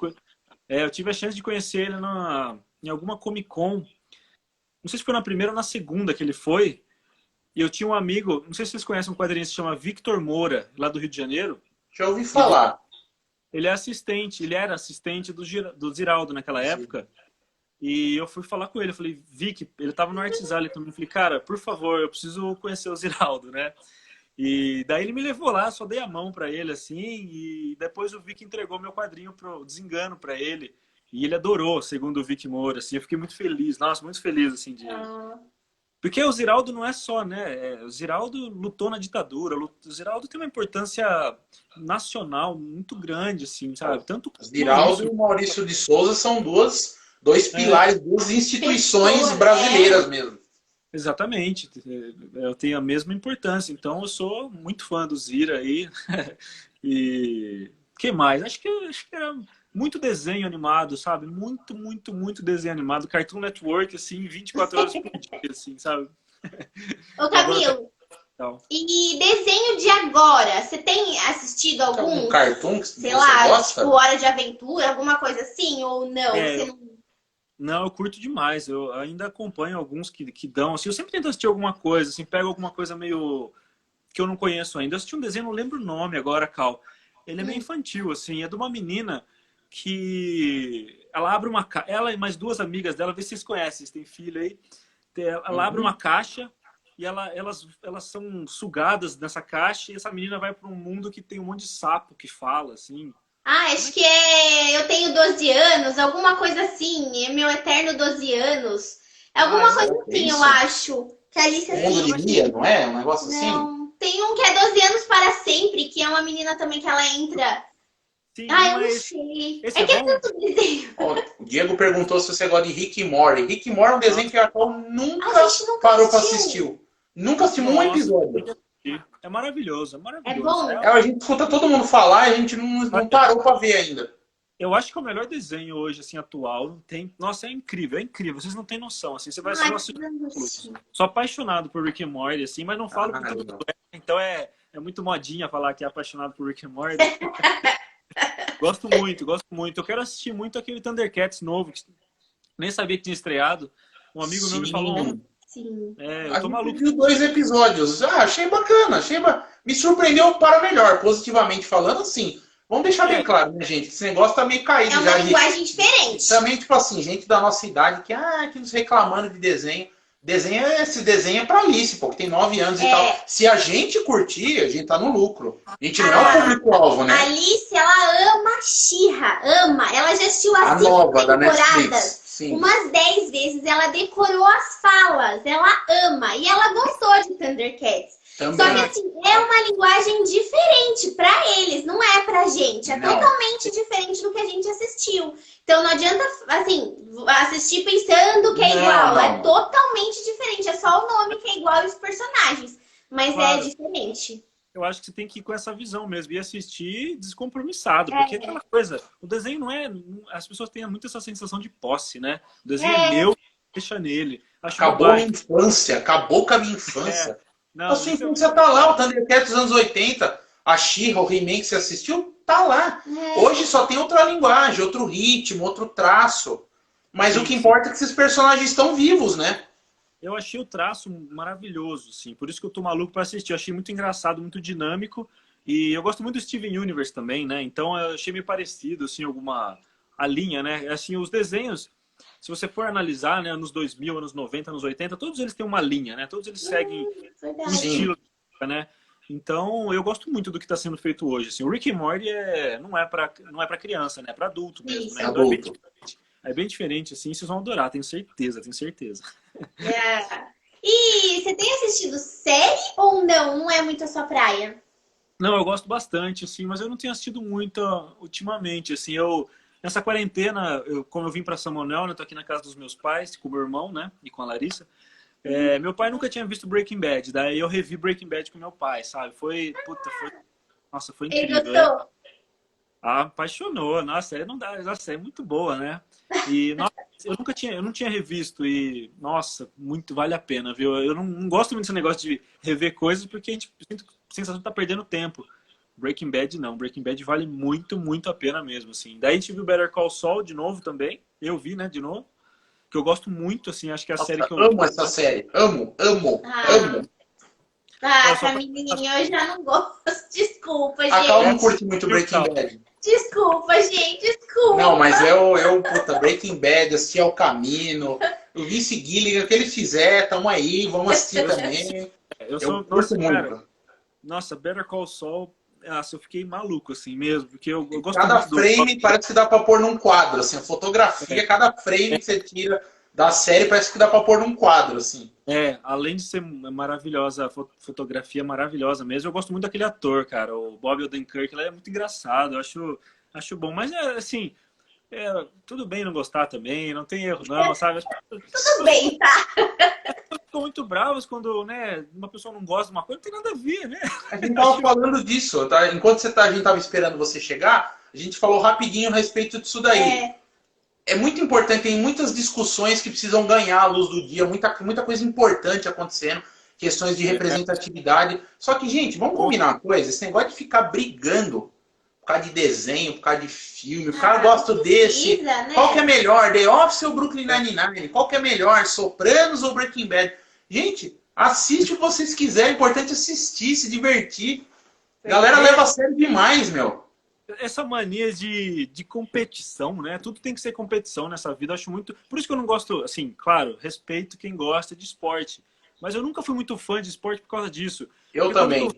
Eu tive a chance de conhecer ele em alguma Comic Con. Não sei se foi na primeira ou na segunda que ele foi. E eu tinha um amigo, não sei se vocês conhecem um quadrinista que se chama Victor Moura, lá do Rio de Janeiro. Já ouvi falar. Ele era assistente do Ziraldo naquela época. E eu fui falar com ele, eu falei, Vic, ele tava no Artisale também. Eu falei, cara, por favor, eu preciso conhecer o Ziraldo, né? E daí ele me levou lá, só dei a mão pra ele, assim, e depois o Vic entregou meu quadrinho pro Desengano pra ele. E ele adorou, segundo o Vic Moura, assim, eu fiquei muito feliz, nossa, muito feliz, assim, Porque o Ziraldo não é só, né? O Ziraldo lutou na ditadura, o Ziraldo tem uma importância nacional muito grande, assim, sabe? Tanto o Ziraldo e o Maurício de Souza são dois pilares, duas instituições brasileiras mesmo. Exatamente, eu tenho a mesma importância, então eu sou muito fã do Zira aí. E que mais? Acho que era muito desenho animado, sabe? Muito, muito, muito desenho animado. Cartoon Network, assim, 24 horas por dia, assim, sabe? Ô, Camilo, e desenho de agora? Você tem assistido algum? Um cartoon que sei você lá, gosta? tipo Hora de Aventura, alguma coisa assim? Ou não? Você não... Não, eu curto demais. Eu ainda acompanho alguns que dão. Assim, eu sempre tento assistir alguma coisa, assim, pego alguma coisa meio que eu não conheço ainda. Eu assisti um desenho, não lembro o nome agora, Cal. Ele é meio infantil, assim, é de uma menina que ela abre uma caixa, ela e mais duas amigas dela, vê se vocês conhecem, vocês têm filho aí. Ela abre uma caixa e elas são sugadas nessa caixa e essa menina vai para um mundo que tem um monte de sapo que fala, assim. acho que Eu Tenho 12 anos, alguma coisa assim. É Meu Eterno 12 anos. Alguma coisa assim, eu acho. Que a Alice assiste. Não é? Um negócio assim? Não. Tem um que é 12 anos para sempre, que é uma menina também que ela entra... Sim, eu não sei. Esse é que é tanto desenho. O Diego perguntou se você gosta de Rick e Morty. Rick e Morty é um desenho que a Cacau nunca parou pra assistir. Nunca assistiu um episódio. É maravilhoso, é maravilhoso. É bom? A gente escuta todo mundo falar e a gente não parou pra ver ainda. Eu acho que é o melhor desenho hoje, assim, atual. Nossa, é incrível, é incrível. Vocês não têm noção, assim. Você vai assistir. Sou apaixonado por Rick and Morty, assim, mas não falo por tudo. Então é muito modinha falar que é apaixonado por Rick and Morty. Gosto muito, gosto muito. Eu quero assistir muito aquele Thundercats novo, que nem sabia que tinha estreado. Um amigo meu me falou. Sim. Eu tô maluco. Viu 2 episódios. Achei bacana. Me surpreendeu para melhor, positivamente falando, assim. Vamos deixar bem claro, né, gente? Esse negócio tá meio caído. É uma linguagem diferente. Também, tipo assim, gente da nossa idade que nos reclamando de desenho. Esse desenho é pra Alice, pô, que tem 9 anos e tal. Se a gente curtir, a gente tá no lucro. A gente não é o público-alvo, né? A Alice, ela ama She-Ra, ama. Ela já assistiu as 5 temporadas umas 10 vezes. Ela decorou as falas, ela ama. E ela gostou de Thundercats. Também. Só que assim, é uma linguagem diferente pra eles, não é pra gente. É totalmente diferente do que a gente assistiu. Então não adianta, assim, assistir pensando que é igual. É totalmente diferente. É só o nome que é igual e os personagens. Mas é diferente. Eu acho que você tem que ir com essa visão mesmo e assistir descompromissado. Porque aquela coisa, o desenho não é... As pessoas têm muito essa sensação de posse, né? O desenho é meu, deixa nele. Acabou a minha infância, acabou com a minha infância. A sua infância tá lá, o Thundercats dos anos 80, a She-Ra, o He-Man que você assistiu, tá lá. Hoje só tem outra linguagem, outro ritmo, outro traço. Mas o que importa é que esses personagens estão vivos, né? Eu achei o traço maravilhoso, assim. Por isso que eu tô maluco pra assistir. Eu achei muito engraçado, muito dinâmico. E eu gosto muito do Steven Universe também, né? Então eu achei meio parecido, assim, a linha, né? Assim, os desenhos, se você for analisar, né, anos 2000, anos 90, anos 80, todos eles têm uma linha, né? Todos eles seguem um estilo, né? Então, eu gosto muito do que está sendo feito hoje. Assim, o Rick and Morty não é para criança, né? É para adulto mesmo, Isso. né? Então, é bem diferente, assim. Vocês vão adorar, tenho certeza, tenho certeza. E você tem assistido série ou não? Não é muito a sua praia? Não, eu gosto bastante, assim, mas eu não tenho assistido muito ultimamente, assim. Eu nessa quarentena, como eu vim para São Manuel, né, tô aqui na casa dos meus pais, com o meu irmão, né, e com a Larissa. Meu pai nunca tinha visto Breaking Bad, daí eu revi Breaking Bad com meu pai, sabe? Nossa, foi Ele incrível. gostou? Apaixonou, nossa, não dá, nossa, é muito boa, né? E nossa, eu não tinha revisto e nossa, muito vale a pena, viu? Eu não gosto muito desse negócio de rever coisas porque a gente sinto a sensação de tá perdendo tempo. Breaking Bad não, Breaking Bad vale muito, muito a pena mesmo, assim. Daí a gente viu Better Call Saul de novo também, eu vi, né, de novo, que eu gosto muito, assim, acho que é a série que eu amo essa série, amo. Camilinha, eu já não gosto. Desculpa, A Cal não gente. curte muito Breaking Bad. Desculpa, gente, desculpa. Não, mas puta, Breaking Bad, assisti ao Camino, o Vince Gilligan, o que ele fizer, tamo aí, vamos assistir também. Eu curto muito. Cara, nossa, Better Call Saul, nossa, eu fiquei maluco, assim, mesmo, porque eu gosto Cada muito frame parece que dá pra pôr num quadro, assim, a fotografia, cada frame que você tira da série parece que dá pra pôr num quadro, assim. Além de ser maravilhosa, a fotografia maravilhosa mesmo, eu gosto muito daquele ator, cara, o Bob Odenkirk, ele é muito engraçado, eu acho bom, mas assim, tudo bem não gostar também, não tem erro não, sabe? Tudo bem, tá? Ficam muito bravos quando, né, uma pessoa não gosta de uma coisa, não tem nada a ver, né? A gente tava falando disso, tá? Enquanto a gente tava esperando você chegar, a gente falou rapidinho a respeito disso daí. É muito importante, tem muitas discussões que precisam ganhar a luz do dia, muita coisa importante acontecendo, questões de representatividade. Só que, gente, vamos combinar uma coisa, esse negócio de ficar brigando por causa de desenho, por causa de filme, o cara gosta desse. Né? Qual que é melhor, The Office ou Brooklyn Nine-Nine? Qual que é melhor, Sopranos ou Breaking Bad? Gente, assiste o que vocês quiserem, é importante assistir, se divertir. A galera leva a sério demais, meu. Essa mania de competição, né? Tudo tem que ser competição nessa vida. Eu acho muito. Por isso que eu não gosto, assim, claro, respeito quem gosta de esporte. Mas eu nunca fui muito fã de esporte por causa disso. Eu também.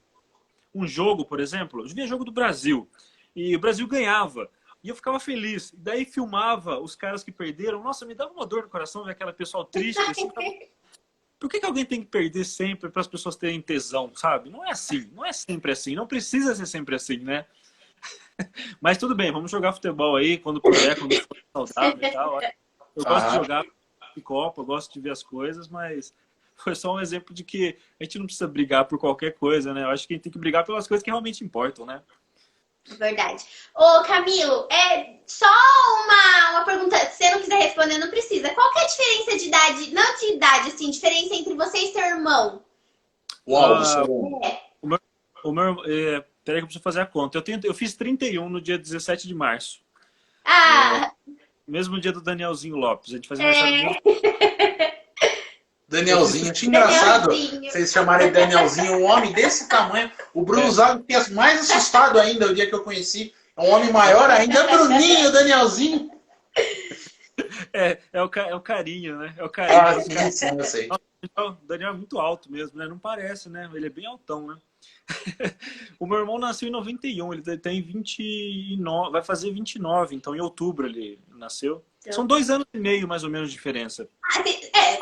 Um jogo, por exemplo, eu via jogo do Brasil. E o Brasil ganhava. E eu ficava feliz. Daí filmava os caras que perderam. Nossa, me dava uma dor no coração ver aquela pessoal triste. Assim, por que alguém tem que perder sempre para as pessoas terem tesão, sabe? Não é assim. Não é sempre assim. Não precisa ser sempre assim, né? Mas tudo bem, vamos jogar futebol aí quando puder, quando for saudável e tal. Eu gosto de jogar de Copa, eu gosto de ver as coisas, mas foi só um exemplo de que a gente não precisa brigar por qualquer coisa, né? Eu acho que a gente tem que brigar pelas coisas que realmente importam, né? Verdade. Ô, Camilo, só uma pergunta, se você não quiser responder, não precisa. Qual que é a diferença de idade, não de idade, assim, diferença entre você e seu irmão? Uau, o meu peraí que eu preciso fazer a conta. Eu fiz 31 no dia 17 de março. Mesmo dia do Danielzinho Lopes. A gente fazia aniversário Danielzinho, acho engraçado vocês chamarem Danielzinho, um homem desse tamanho. O Bruno Zago fica mais assustado ainda o dia que eu conheci. É um homem maior ainda, Bruninho, Danielzinho. É o carinho, né? É o carinho. Sim, eu sei. O Daniel é muito alto mesmo, né? Não parece, né? Ele é bem altão, né? O meu irmão nasceu em 91, ele tem 29, vai fazer 29, então em outubro ele nasceu. São 2 anos e meio, mais ou menos, de diferença.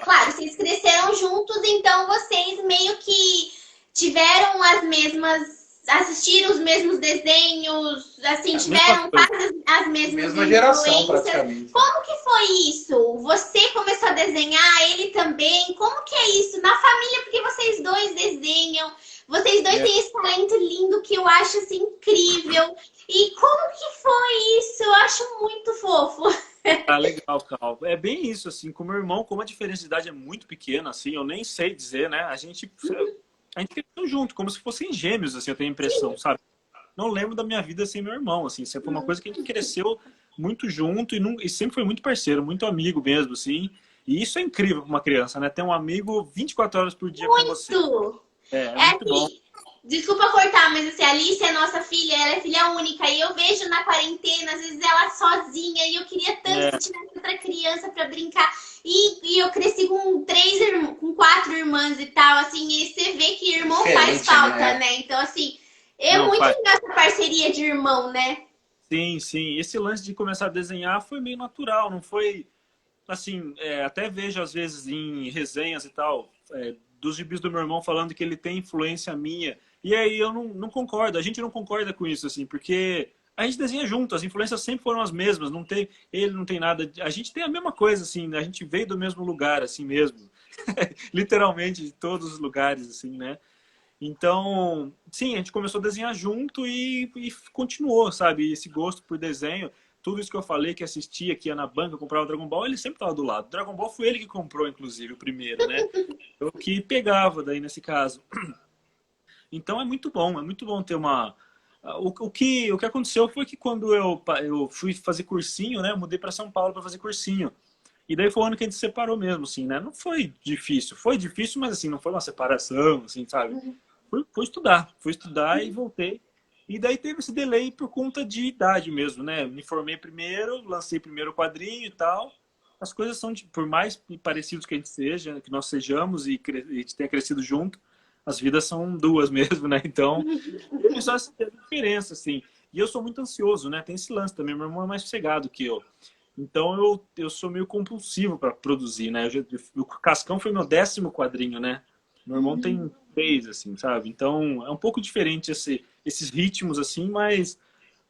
Claro, vocês cresceram juntos, então vocês meio que tiveram as mesmas... Assistiram os mesmos desenhos, assim, tiveram quase as mesmas geração, praticamente. Como que foi isso? Você começou a desenhar, ele também? Como que é isso? Na família, porque vocês dois desenham, vocês dois têm esse talento lindo que eu acho, assim, incrível. E como que foi isso? Eu acho muito fofo. Legal, Cal. É bem isso, assim, com o meu irmão, como a diferença de idade é muito pequena, assim, eu nem sei dizer, né? A gente cresceu junto, como se fossem gêmeos, assim, eu tenho a impressão, sabe? Não lembro da minha vida sem meu irmão, assim. Sempre foi uma coisa que a gente cresceu muito junto e sempre foi muito parceiro, muito amigo mesmo, assim. E isso é incrível para uma criança, né? Ter um amigo 24 horas por dia com você. É muito bom. Desculpa cortar, mas assim, a Alice é nossa filha, ela é filha única. E eu vejo na quarentena, às vezes ela sozinha. E eu queria tanto que tivesse outra criança para brincar. E eu cresci com 4 irmãs e tal, assim. E você vê que irmão faz falta, né? Então, assim, muito legal essa parceria de irmão, né? Sim, sim. Esse lance de começar a desenhar foi meio natural, não foi... Assim, até vejo às vezes em resenhas e tal, dos gibis do meu irmão falando que ele tem influência minha. E aí eu não concordo, a gente não concorda com isso, assim, porque a gente desenha junto, as influências sempre foram as mesmas, não tem, ele não tem nada, a gente tem a mesma coisa, assim, a gente veio do mesmo lugar, assim mesmo, literalmente, de todos os lugares, assim, né? Então, sim, a gente começou a desenhar junto e continuou, sabe? Esse gosto por desenho, tudo isso que eu falei, que assistia, que ia na banca, comprava o Dragon Ball, ele sempre estava do lado. O Dragon Ball foi ele que comprou, inclusive, o primeiro, né? Eu que pegava daí nesse caso. Então é muito bom ter uma... o que aconteceu foi que quando eu fui fazer cursinho, né? Eu mudei para São Paulo para fazer cursinho. E daí foi o ano que a gente se separou mesmo, assim, né? Não foi difícil, mas assim, não foi uma separação, assim, sabe? Fui estudar e voltei. E daí teve esse delay por conta de idade mesmo, né? Me formei primeiro, lancei primeiro o quadrinho e tal. As coisas são, por mais parecidos que a gente seja, que nós sejamos e a gente tenha crescido junto, as vidas são duas mesmo, né? Então, teve só essa diferença, assim. E eu sou muito ansioso, né? Tem esse lance também. Meu irmão é mais sossegado que eu. Então, eu sou meio compulsivo para produzir, né? O Cascão foi meu 10º quadrinho, né? Meu irmão tem 3, assim, sabe? Então, é um pouco diferente esses ritmos, assim, mas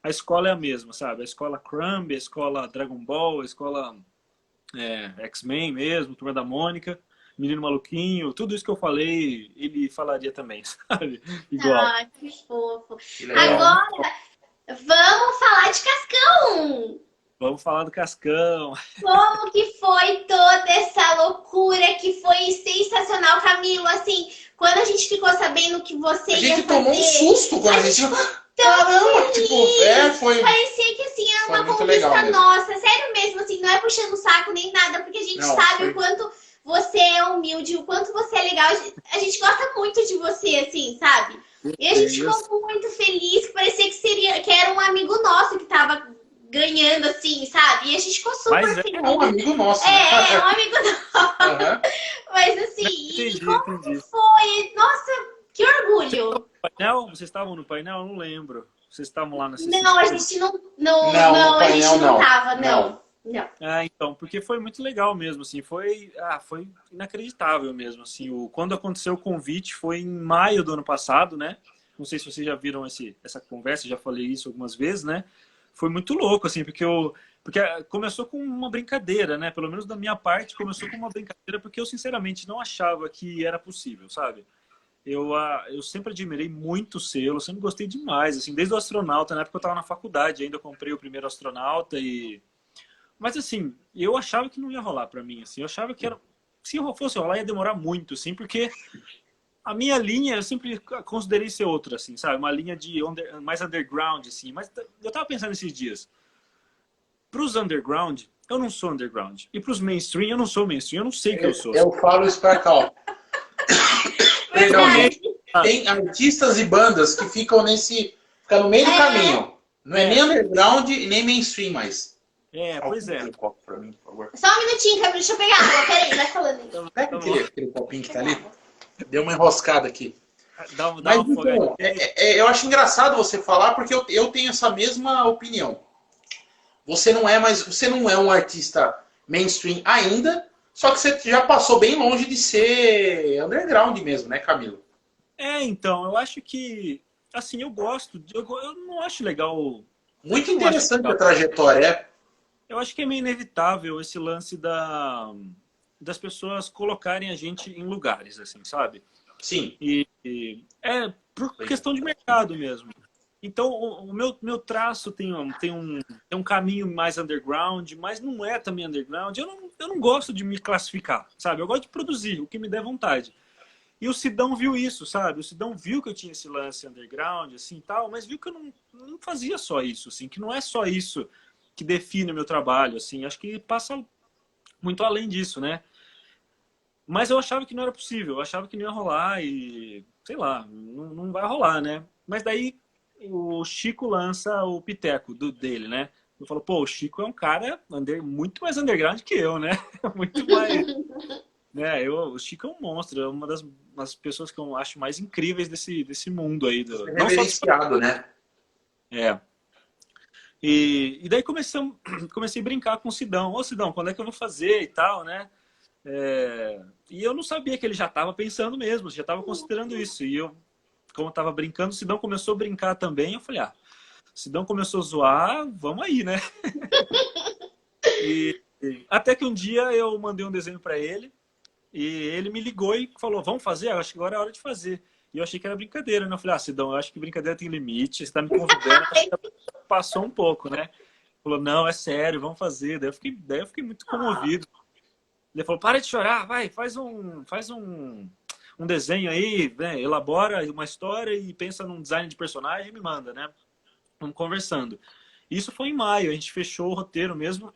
a escola é a mesma, sabe? A escola Crumb, a escola Dragon Ball, a escola X-Men mesmo, Turma da Mônica, Menino Maluquinho, tudo isso que eu falei, ele falaria também, sabe? Igual. Ah, que fofo. Agora, vamos falar de Cascão. Vamos falar do Cascão. Como que foi toda essa loucura que foi sensacional, Camilo? Assim, quando a gente ficou sabendo que você ia fazer... A gente tomou um susto quando a gente... Caramba, tipo, foi... Parecia que assim, era foi uma muito conquista legal mesmo. nossa. Sério mesmo, assim, não é puxando o saco nem nada, porque a gente Não, sabe foi- o quanto você é humilde, o quanto você é legal. A gente gosta muito de você, assim, sabe? E a gente ficou muito feliz, que parecia que era um amigo nosso que tava ganhando, assim, sabe? E a gente ficou super Mas feliz. É um amigo nosso. É um amigo nosso. Aham. Mas assim, Entendi, como entendi. foi? Nossa, que orgulho! Painel? Vocês estavam no painel? Eu não lembro. Vocês estavam lá na Não, a gente não. Não, Não, no a gente painel não não. tava, Não. não. Ah, então, porque foi muito legal mesmo, assim, foi inacreditável mesmo, assim, quando aconteceu o convite foi em maio do ano passado, né? Não sei se vocês já viram essa conversa, já falei isso algumas vezes, né? Foi muito louco, assim, porque começou com uma brincadeira, né? Pelo menos da minha parte, começou com uma brincadeira, porque eu sinceramente não achava que era possível, sabe? Eu sempre admirei muito o selo, sempre gostei demais, assim, desde o Astronauta, na época eu estava na faculdade, ainda comprei o primeiro Astronauta Mas assim, eu achava que não ia rolar pra mim, assim, eu achava que se eu fosse rolar ia demorar muito, assim, porque a minha linha eu sempre considerei ser outra, assim, sabe? Uma linha mais underground, assim, mas eu tava pensando esses dias, pros underground, eu não sou underground, e pros mainstream, eu não sou mainstream, eu não sei o que eu sou. Eu falo isso pra cá, ó. Perdão, gente. Tem artistas e bandas que ficam no meio do caminho. Não é nem underground e nem mainstream mais. Pois é. Um copo pra mim, por favor. Só um minutinho, Camilo, deixa eu pegar água. Peraí, vai falando. Pega aquele copinho que tá ali. Deu uma enroscada aqui. Dá Mas uma então, eu acho engraçado você falar porque eu tenho essa mesma opinião. Você não é um artista mainstream ainda, só que você já passou bem longe de ser underground mesmo, né, Camilo? Então, eu acho que, assim, eu não acho legal. Muito Eu não acho interessante legal. a trajetória, Eu acho que é meio inevitável esse lance das pessoas colocarem a gente em lugares, assim, sabe? Sim. É por questão de mercado mesmo. Então, o meu traço tem um caminho mais underground, mas não é também underground. Eu não gosto de me classificar, sabe? Eu gosto de produzir o que me der vontade. E o Sidão viu isso, sabe? O Sidão viu que eu tinha esse lance underground, assim, tal, mas viu que eu não fazia só isso, assim, que não é só isso que define o meu trabalho, assim. Acho que passa muito além disso, né? Mas eu achava que não era possível, eu achava que não ia rolar e, sei lá, não vai rolar, né? Mas daí o Chico lança o Piteco dele, né? Eu falo, pô, o Chico é um cara muito mais underground que eu, né? Muito mais... né? O Chico é um monstro, é uma das pessoas que eu acho mais incríveis desse mundo aí. É reverenciado, né? E daí comecei a brincar com o Sidão. Ô, Sidão, quando é que eu vou fazer e tal, né? E eu não sabia que ele já estava pensando mesmo, já estava considerando isso. E eu, como eu estava brincando, o Sidão começou a brincar também. Eu falei, Sidão começou a zoar, vamos aí, né? Até que um dia eu mandei um desenho para ele e ele me ligou e falou, vamos fazer? Eu acho que agora é hora de fazer. E eu achei que era brincadeira, né? Eu falei, Sidão, eu acho que brincadeira tem limite, você tá me convidando, passou um pouco, né? Falou, não, é sério, vamos fazer. Daí eu fiquei muito comovido. Ele falou, para de chorar, vai, faz um desenho aí, né? Elabora uma história e pensa num design de personagem e me manda, né? Vamos conversando. Isso foi em maio, a gente fechou o roteiro mesmo,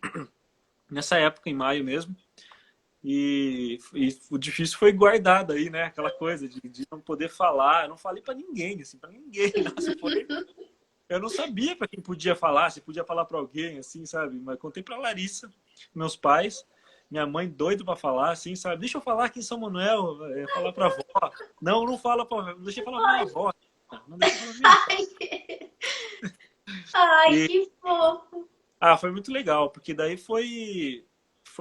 nessa época, em maio mesmo. E o difícil foi guardar daí, né? Aquela coisa de não poder falar. Eu não falei para ninguém, assim, para ninguém. Nossa, eu não sabia para quem podia falar, se podia falar para alguém, assim, sabe? Mas contei para Larissa, meus pais, minha mãe doido para falar, assim, sabe? Deixa eu falar aqui em São Manuel, falar para avó. Não fala para, não deixa eu falar para minha avó. Não deixa eu falar pra minha avó. Ai, que fofo. Foi muito legal, porque daí foi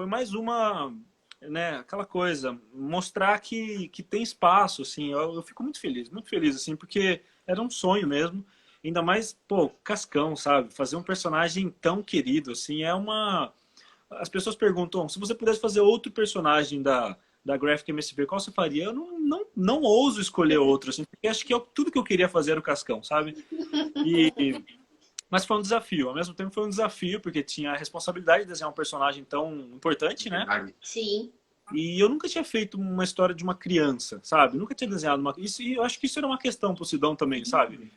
mais uma, né, aquela coisa, mostrar que tem espaço, assim, eu fico muito feliz, assim, porque era um sonho mesmo, ainda mais, pô, Cascão, sabe, fazer um personagem tão querido, assim, as pessoas perguntam, se você pudesse fazer outro personagem da Graphic MSP, qual você faria? Eu não ouso escolher outro, assim, porque acho que tudo que eu queria fazer era o Cascão, sabe, mas foi um desafio, ao mesmo tempo foi um desafio, porque tinha a responsabilidade de desenhar um personagem tão importante, né? Sim. E eu nunca tinha feito uma história de uma criança, sabe? Nunca tinha desenhado uma... E eu acho que isso era uma questão pro Sidão também, sabe?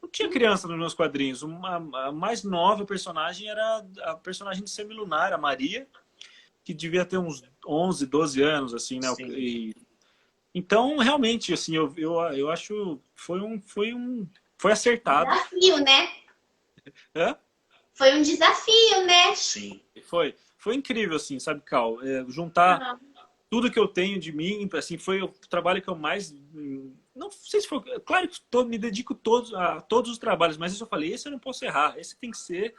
Não tinha criança nos meus quadrinhos. A mais nova personagem era a personagem de Semilunar, a Maria, que devia ter uns 11, 12 anos, assim, né? Então, realmente, assim, eu acho foi acertado. Desafio, né? Hã? Foi um desafio, né? Sim. Foi incrível, assim, sabe, Cal? Juntar tudo que eu tenho de mim, assim, foi o trabalho que eu mais... Não sei se foi... Claro que me dedico a todos os trabalhos, mas isso eu falei, esse eu não posso errar, esse tem que ser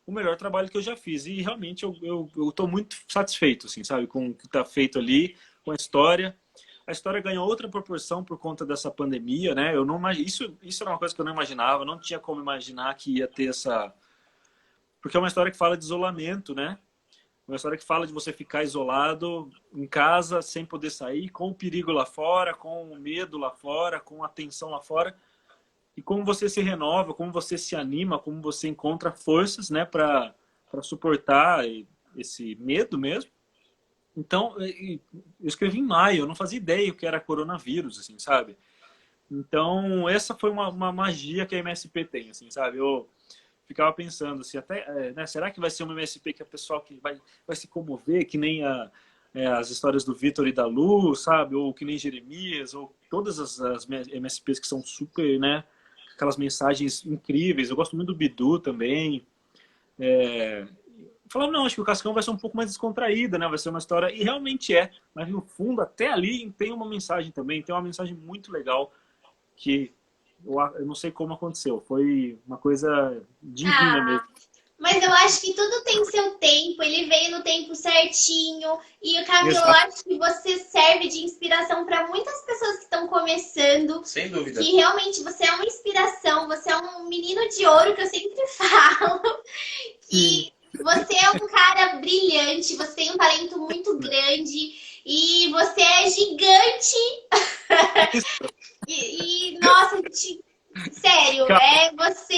o melhor trabalho que eu já fiz. E realmente eu tô muito satisfeito, assim, sabe, com o que tá feito ali, com a história. A história ganhou outra proporção por conta dessa pandemia, né? Eu não isso era uma coisa que eu não imaginava, não tinha como imaginar que ia ter essa... Porque é uma história que fala de isolamento, né? Uma história que fala de você ficar isolado em casa, sem poder sair, com o perigo lá fora, com o medo lá fora, com a tensão lá fora. E como você se renova, como você se anima, como você encontra forças, né, para suportar esse medo mesmo. Então, eu escrevi em maio, eu não fazia ideia o que era coronavírus, assim, sabe? Então, essa foi uma magia que a MSP tem, assim, sabe? Eu ficava pensando assim, até, né, será que vai ser uma MSP que a pessoa que vai se comover, que nem as histórias do Vitor e da Lu, sabe? Ou que nem Jeremias, ou todas as MSPs que são super, né? Aquelas mensagens incríveis. Eu gosto muito do Bidu também. Falava, não, acho que o Cascão vai ser um pouco mais descontraída, né? Vai ser uma história, e realmente é. Mas no fundo, até ali, tem uma mensagem também, tem uma mensagem muito legal que eu não sei como aconteceu. Foi uma coisa divina mesmo. Mas eu acho que tudo tem seu tempo. Ele veio no tempo certinho. E, Camilo, eu acho que você serve de inspiração para muitas pessoas que estão começando. Sem dúvida. Que realmente você é uma inspiração. Você é um menino de ouro, que eu sempre falo. E você é um cara brilhante. Você tem um talento muito grande. E você é gigante. Nossa, sério, você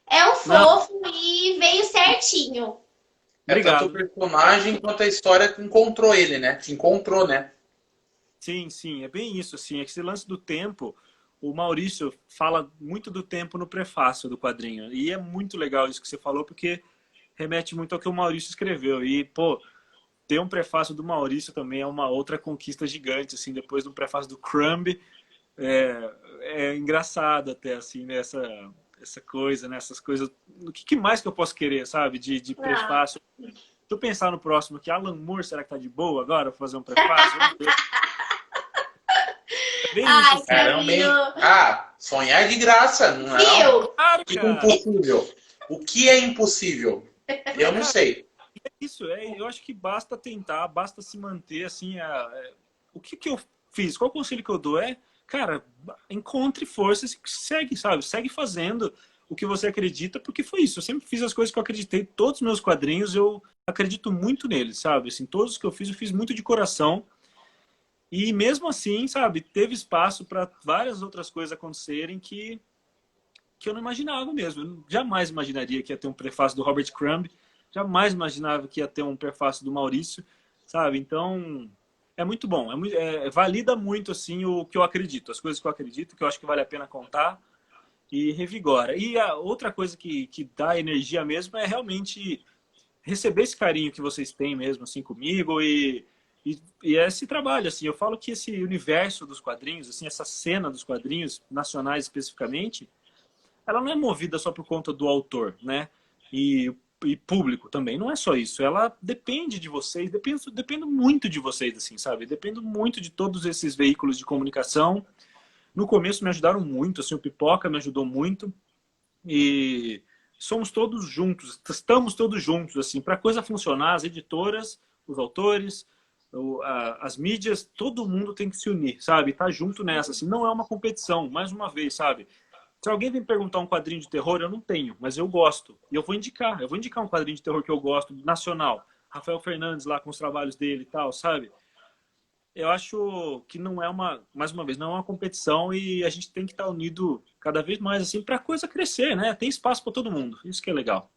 é um fofo e veio certinho. Tanto o personagem quanto a história encontrou ele, né? Te encontrou, né? Sim, é bem isso, assim. Esse lance do tempo, o Maurício fala muito do tempo no prefácio do quadrinho. E é muito legal isso que você falou, porque remete muito ao que o Maurício escreveu. E, pô, ter um prefácio do Maurício também é uma outra conquista gigante, assim, depois do prefácio do Crumb. É engraçado até, assim, né? Essa coisa, né? Essas coisas... O que mais que eu posso querer, sabe? De prefácio. Deixa eu pensar no próximo aqui. Alan Moore, será que tá de boa agora pra fazer um prefácio? Ai, Camilo. Sonhar é de graça, não é? Viu? Que impossível. O que é impossível? Eu não sei. É isso, eu acho que basta tentar, basta se manter, assim, o que eu fiz? Qual conselho que eu dou? Cara, encontre forças e segue, sabe? Segue fazendo. o que você acredita, porque foi isso. Eu sempre fiz as coisas que eu acreditei. Todos os meus quadrinhos, eu acredito muito neles, sabe? Assim, todos que eu fiz muito de coração. E mesmo assim, sabe, teve espaço para várias outras coisas acontecerem que eu não imaginava mesmo. Eu jamais imaginaria que ia ter um prefácio do Robert Crumb. Jamais imaginava que ia ter um prefácio do Maurício, sabe? Então, é muito bom. Valida muito, assim, o que eu acredito. As coisas que eu acredito, que eu acho que vale a pena contar. E revigora. E a outra coisa que dá energia mesmo é realmente receber esse carinho que vocês têm mesmo, assim, comigo e esse trabalho, assim. Eu falo que esse universo dos quadrinhos, assim, essa cena dos quadrinhos, nacionais especificamente, ela não é movida só por conta do autor, né? E público também. Não é só isso. Ela depende de vocês, depende muito de vocês, assim, sabe? Depende muito de todos esses veículos de comunicação. No começo me ajudaram muito, assim, o Pipoca me ajudou muito e somos todos juntos, estamos todos juntos, assim, para a coisa funcionar, as editoras, os autores, as mídias, todo mundo tem que se unir, sabe? Tá junto nessa, assim, não é uma competição, mais uma vez, sabe? Se alguém vem perguntar um quadrinho de terror, eu não tenho, mas eu gosto. E eu vou indicar um quadrinho de terror que eu gosto, nacional. Rafael Fernandes lá com os trabalhos dele e tal, sabe? Eu acho que não é mais uma vez, não é uma competição e a gente tem que estar unido cada vez mais assim para a coisa crescer, né? Tem espaço para todo mundo. Isso que é legal.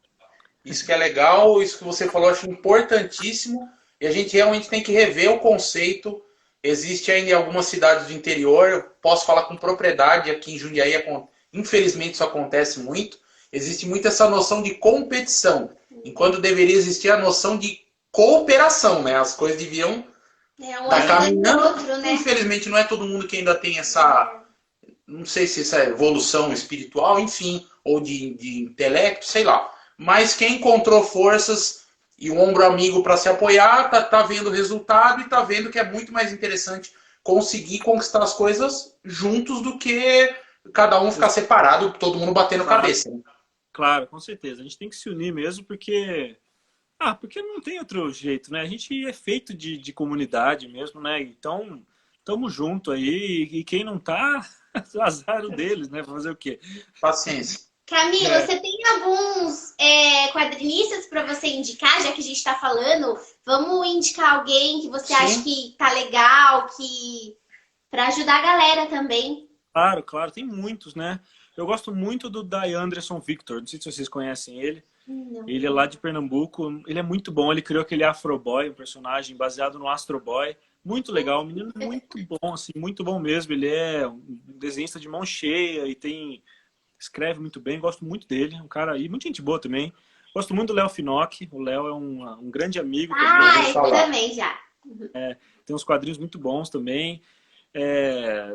Isso que é legal, isso que você falou, eu acho importantíssimo. E a gente realmente tem que rever o conceito. Existe ainda em algumas cidades do interior, eu posso falar com propriedade, aqui em Jundiaí, infelizmente isso acontece muito. Existe muito essa noção de competição, enquanto deveria existir a noção de cooperação, né? As coisas deviam tá caminhando, outro, né? Infelizmente não é todo mundo que ainda tem essa, não sei se essa evolução espiritual, enfim, ou de intelecto, sei lá. Mas quem encontrou forças e um ombro amigo para se apoiar, tá vendo o resultado e tá vendo que é muito mais interessante conseguir conquistar as coisas juntos do que cada um ficar separado, todo mundo batendo cabeça. Né? Claro, com certeza. A gente tem que se unir mesmo porque não tem outro jeito, né? A gente é feito de comunidade mesmo, né? Então, tamo junto aí. E quem não tá, azar o deles, né? Fazer o quê? Paciência. Camilo, você tem alguns quadrinistas para você indicar, já que a gente está falando? Vamos indicar alguém que você acha que tá legal, para ajudar a galera também. Claro. Tem muitos, né? Eu gosto muito do Day Anderson Victor. Não sei se vocês conhecem ele. Não. Ele é lá de Pernambuco. Ele é muito bom. Ele criou aquele Afro Boy, um personagem baseado no Astro Boy. Muito legal. Um menino muito bom, assim, muito bom mesmo. Ele é um desenhista de mão cheia e escreve muito bem. Gosto muito dele. Um cara aí, muita gente boa também. Gosto muito do Léo Finocchi. O Léo é um grande amigo. Eu também já. Tem uns quadrinhos muito bons também.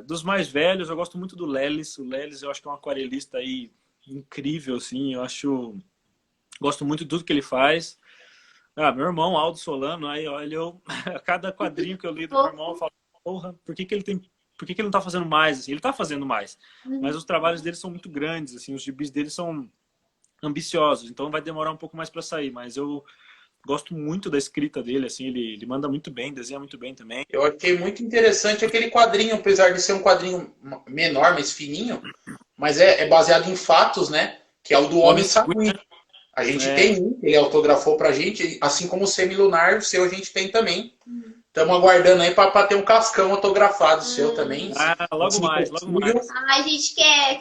Dos mais velhos, eu gosto muito do Lelis. O Lelis, eu acho que é um aquarelista aí incrível, assim. Gosto muito de tudo que ele faz. Meu irmão, Aldo Solano, aí olha, cada quadrinho que eu li do meu irmão, eu falo, porra, por que ele não tá fazendo mais? Assim, ele tá fazendo mais. Mas os trabalhos dele são muito grandes, assim, os gibis dele são ambiciosos, então vai demorar um pouco mais para sair, mas eu gosto muito da escrita dele, assim, ele manda muito bem, desenha muito bem também. Eu achei muito interessante aquele quadrinho, apesar de ser um quadrinho menor, mais fininho, mas é baseado em fatos, né? Que é o do Homem Sagui. A gente tem um, ele autografou pra gente, assim como o Semilunar, o seu a gente tem também. Estamos aguardando aí para ter um cascão autografado seu também. Logo mais. A gente quer.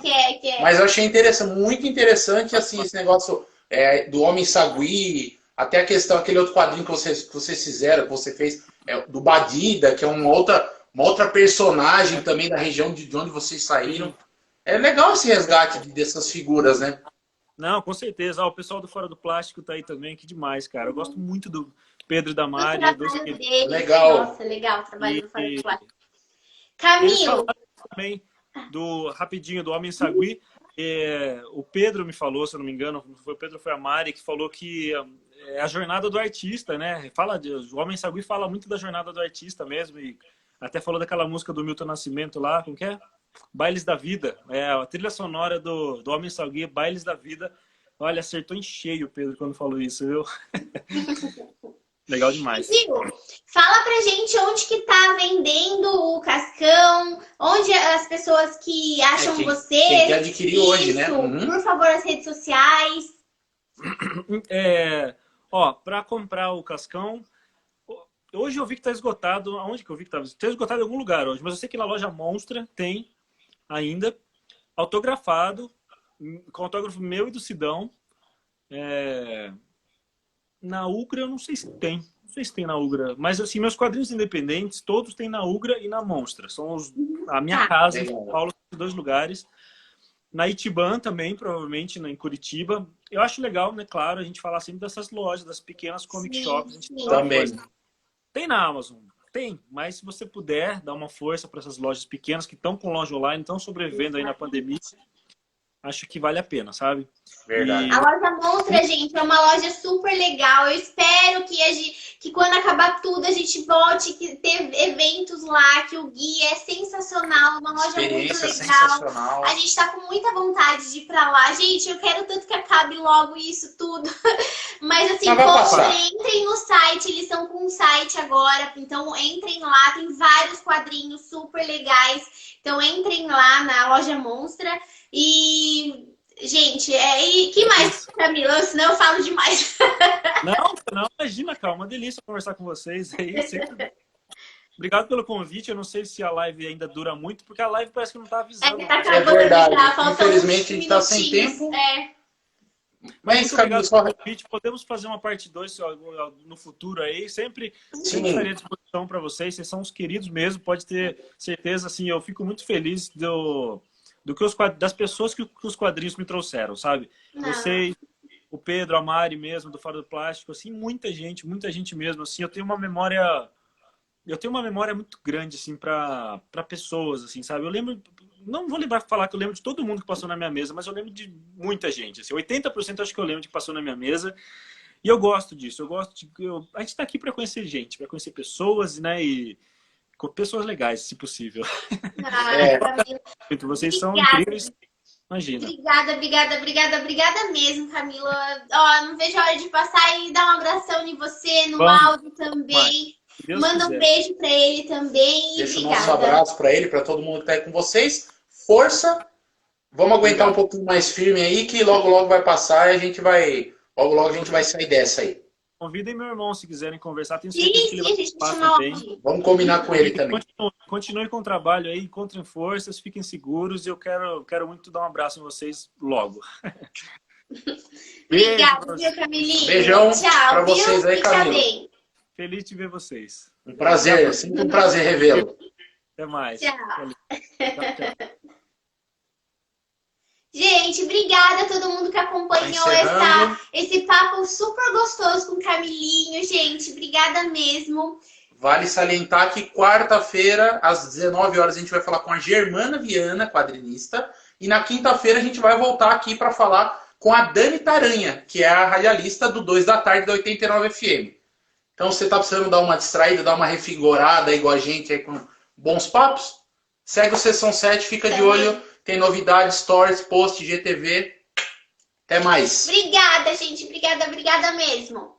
Mas eu achei interessante, muito interessante, assim, esse negócio do Homem Sagui, até a questão, aquele outro quadrinho que vocês fizeram, que você fez, do Badida, que é uma outra personagem também da região de onde vocês saíram. É legal esse resgate dessas figuras, né? Não, com certeza. O pessoal do Fora do Plástico tá aí também, que demais, cara. Eu gosto muito do Pedro e da Mari. Legal. Nossa, legal o trabalho do Fora do Plástico. Camilo. Também rapidinho, do Homem Sagui. O Pedro me falou, se eu não me engano, foi o Pedro, foi a Mari, que falou que é a jornada do artista, né? O Homem Sagui fala muito da jornada do artista mesmo, e até falou daquela música do Milton Nascimento lá, como que é? Bailes da Vida. A trilha sonora do Homem Sagui, Bailes da Vida. Olha, acertou em cheio o Pedro quando falou isso, viu? Legal demais. Viu? Fala pra gente onde que tá vendendo o Cascão, onde as pessoas que acham vocês. Tem que adquirir hoje, né? Por favor, as redes sociais. Para comprar o Cascão, hoje eu vi que tá esgotado. Aonde que eu vi que tá esgotado em algum lugar hoje, mas eu sei que na loja Monstra tem ainda autografado, com autógrafo meu e do Sidão. Na Ugra eu não sei se tem. Não sei se tem na Ugra. Mas assim, meus quadrinhos independentes, todos tem na Ugra e na Monstra. São a minha casa em São Paulo, em 2 lugares. Na Itiban também, provavelmente, em Curitiba. Eu acho legal, né? Claro, a gente falar sempre dessas lojas, das pequenas comic shops. A gente também. Tem na Amazon. Tem, mas se você puder dar uma força para essas lojas pequenas que estão com loja online, estão sobrevivendo aí na pandemia, acho que vale a pena, sabe? Verdade. A loja Monstra, gente, é uma loja super legal. Eu espero que quando acabar tudo a gente volte, que ter eventos lá, que o guia é sensacional, uma loja muito legal. A gente tá com muita vontade de ir pra lá. Gente, eu quero tanto que acabe logo isso tudo. Mas assim, entrem no site, eles estão com um site agora, então entrem lá, tem vários quadrinhos super legais. Então entrem lá na loja Monstra e... Gente, e que mais, Camila? Senão eu falo demais. Não, imagina, calma, uma delícia conversar com vocês aí. Sempre... Obrigado pelo convite. Eu não sei se a live ainda dura muito, porque a live parece que não tá avisando. É verdade. Infelizmente a gente tá sem tempo. Mas, Camila, só podemos fazer uma parte 2 no futuro aí. Sempre estaria à disposição para vocês. Vocês são os queridos mesmo. Pode ter certeza, assim, eu fico muito feliz das pessoas que os quadrinhos me trouxeram, sabe? Vocês, o Pedro, a Mari mesmo, do Fora do Plástico, assim, muita gente mesmo, assim, eu tenho uma memória muito grande, assim, para pessoas, assim, sabe? Eu lembro, não vou falar que eu lembro de todo mundo que passou na minha mesa, mas eu lembro de muita gente, assim, 80% acho que eu lembro de que passou na minha mesa, e eu gosto disso, a gente tá aqui para conhecer gente, para conhecer pessoas, né, e com pessoas legais, se possível. Vocês são incríveis. Imagina. Obrigada mesmo, Camila. Não vejo a hora de passar e dar um abração em você, no áudio também. Manda um beijo para ele também. Deixa o nosso abraço para ele, para todo mundo que tá aí com vocês. Força. Vamos aguentar um pouquinho mais firme aí, que logo vai passar e a gente vai... Logo a gente vai sair dessa aí. Convidem meu irmão se quiserem conversar. Tenho certeza que ele vai participar também. Vamos combinar com ele também. Continue com o trabalho aí, encontrem forças, fiquem seguros. E eu quero muito dar um abraço em vocês logo. Obrigada, viu, Camilinha? Beijão para vocês aí, Camila. Feliz de ver vocês. Um prazer, sempre um prazer revê-lo. Até mais. Tchau. Tchau. Gente, obrigada a todo mundo que acompanhou esse papo super gostoso com o Camilinho. Gente, obrigada mesmo. Vale salientar que quarta-feira, às 19 horas, a gente vai falar com a Germana Viana, quadrinista. E na quinta-feira a gente vai voltar aqui para falar com a Dani Taranha, que é a radialista do 2 da tarde da 89 FM. Então, se você está precisando dar uma distraída, dar uma refigorada igual a gente aí com bons papos, segue o Sessão 7, fica de olho. Tem novidades, stories, post, GTV. Até mais. Obrigada, gente. Obrigada mesmo.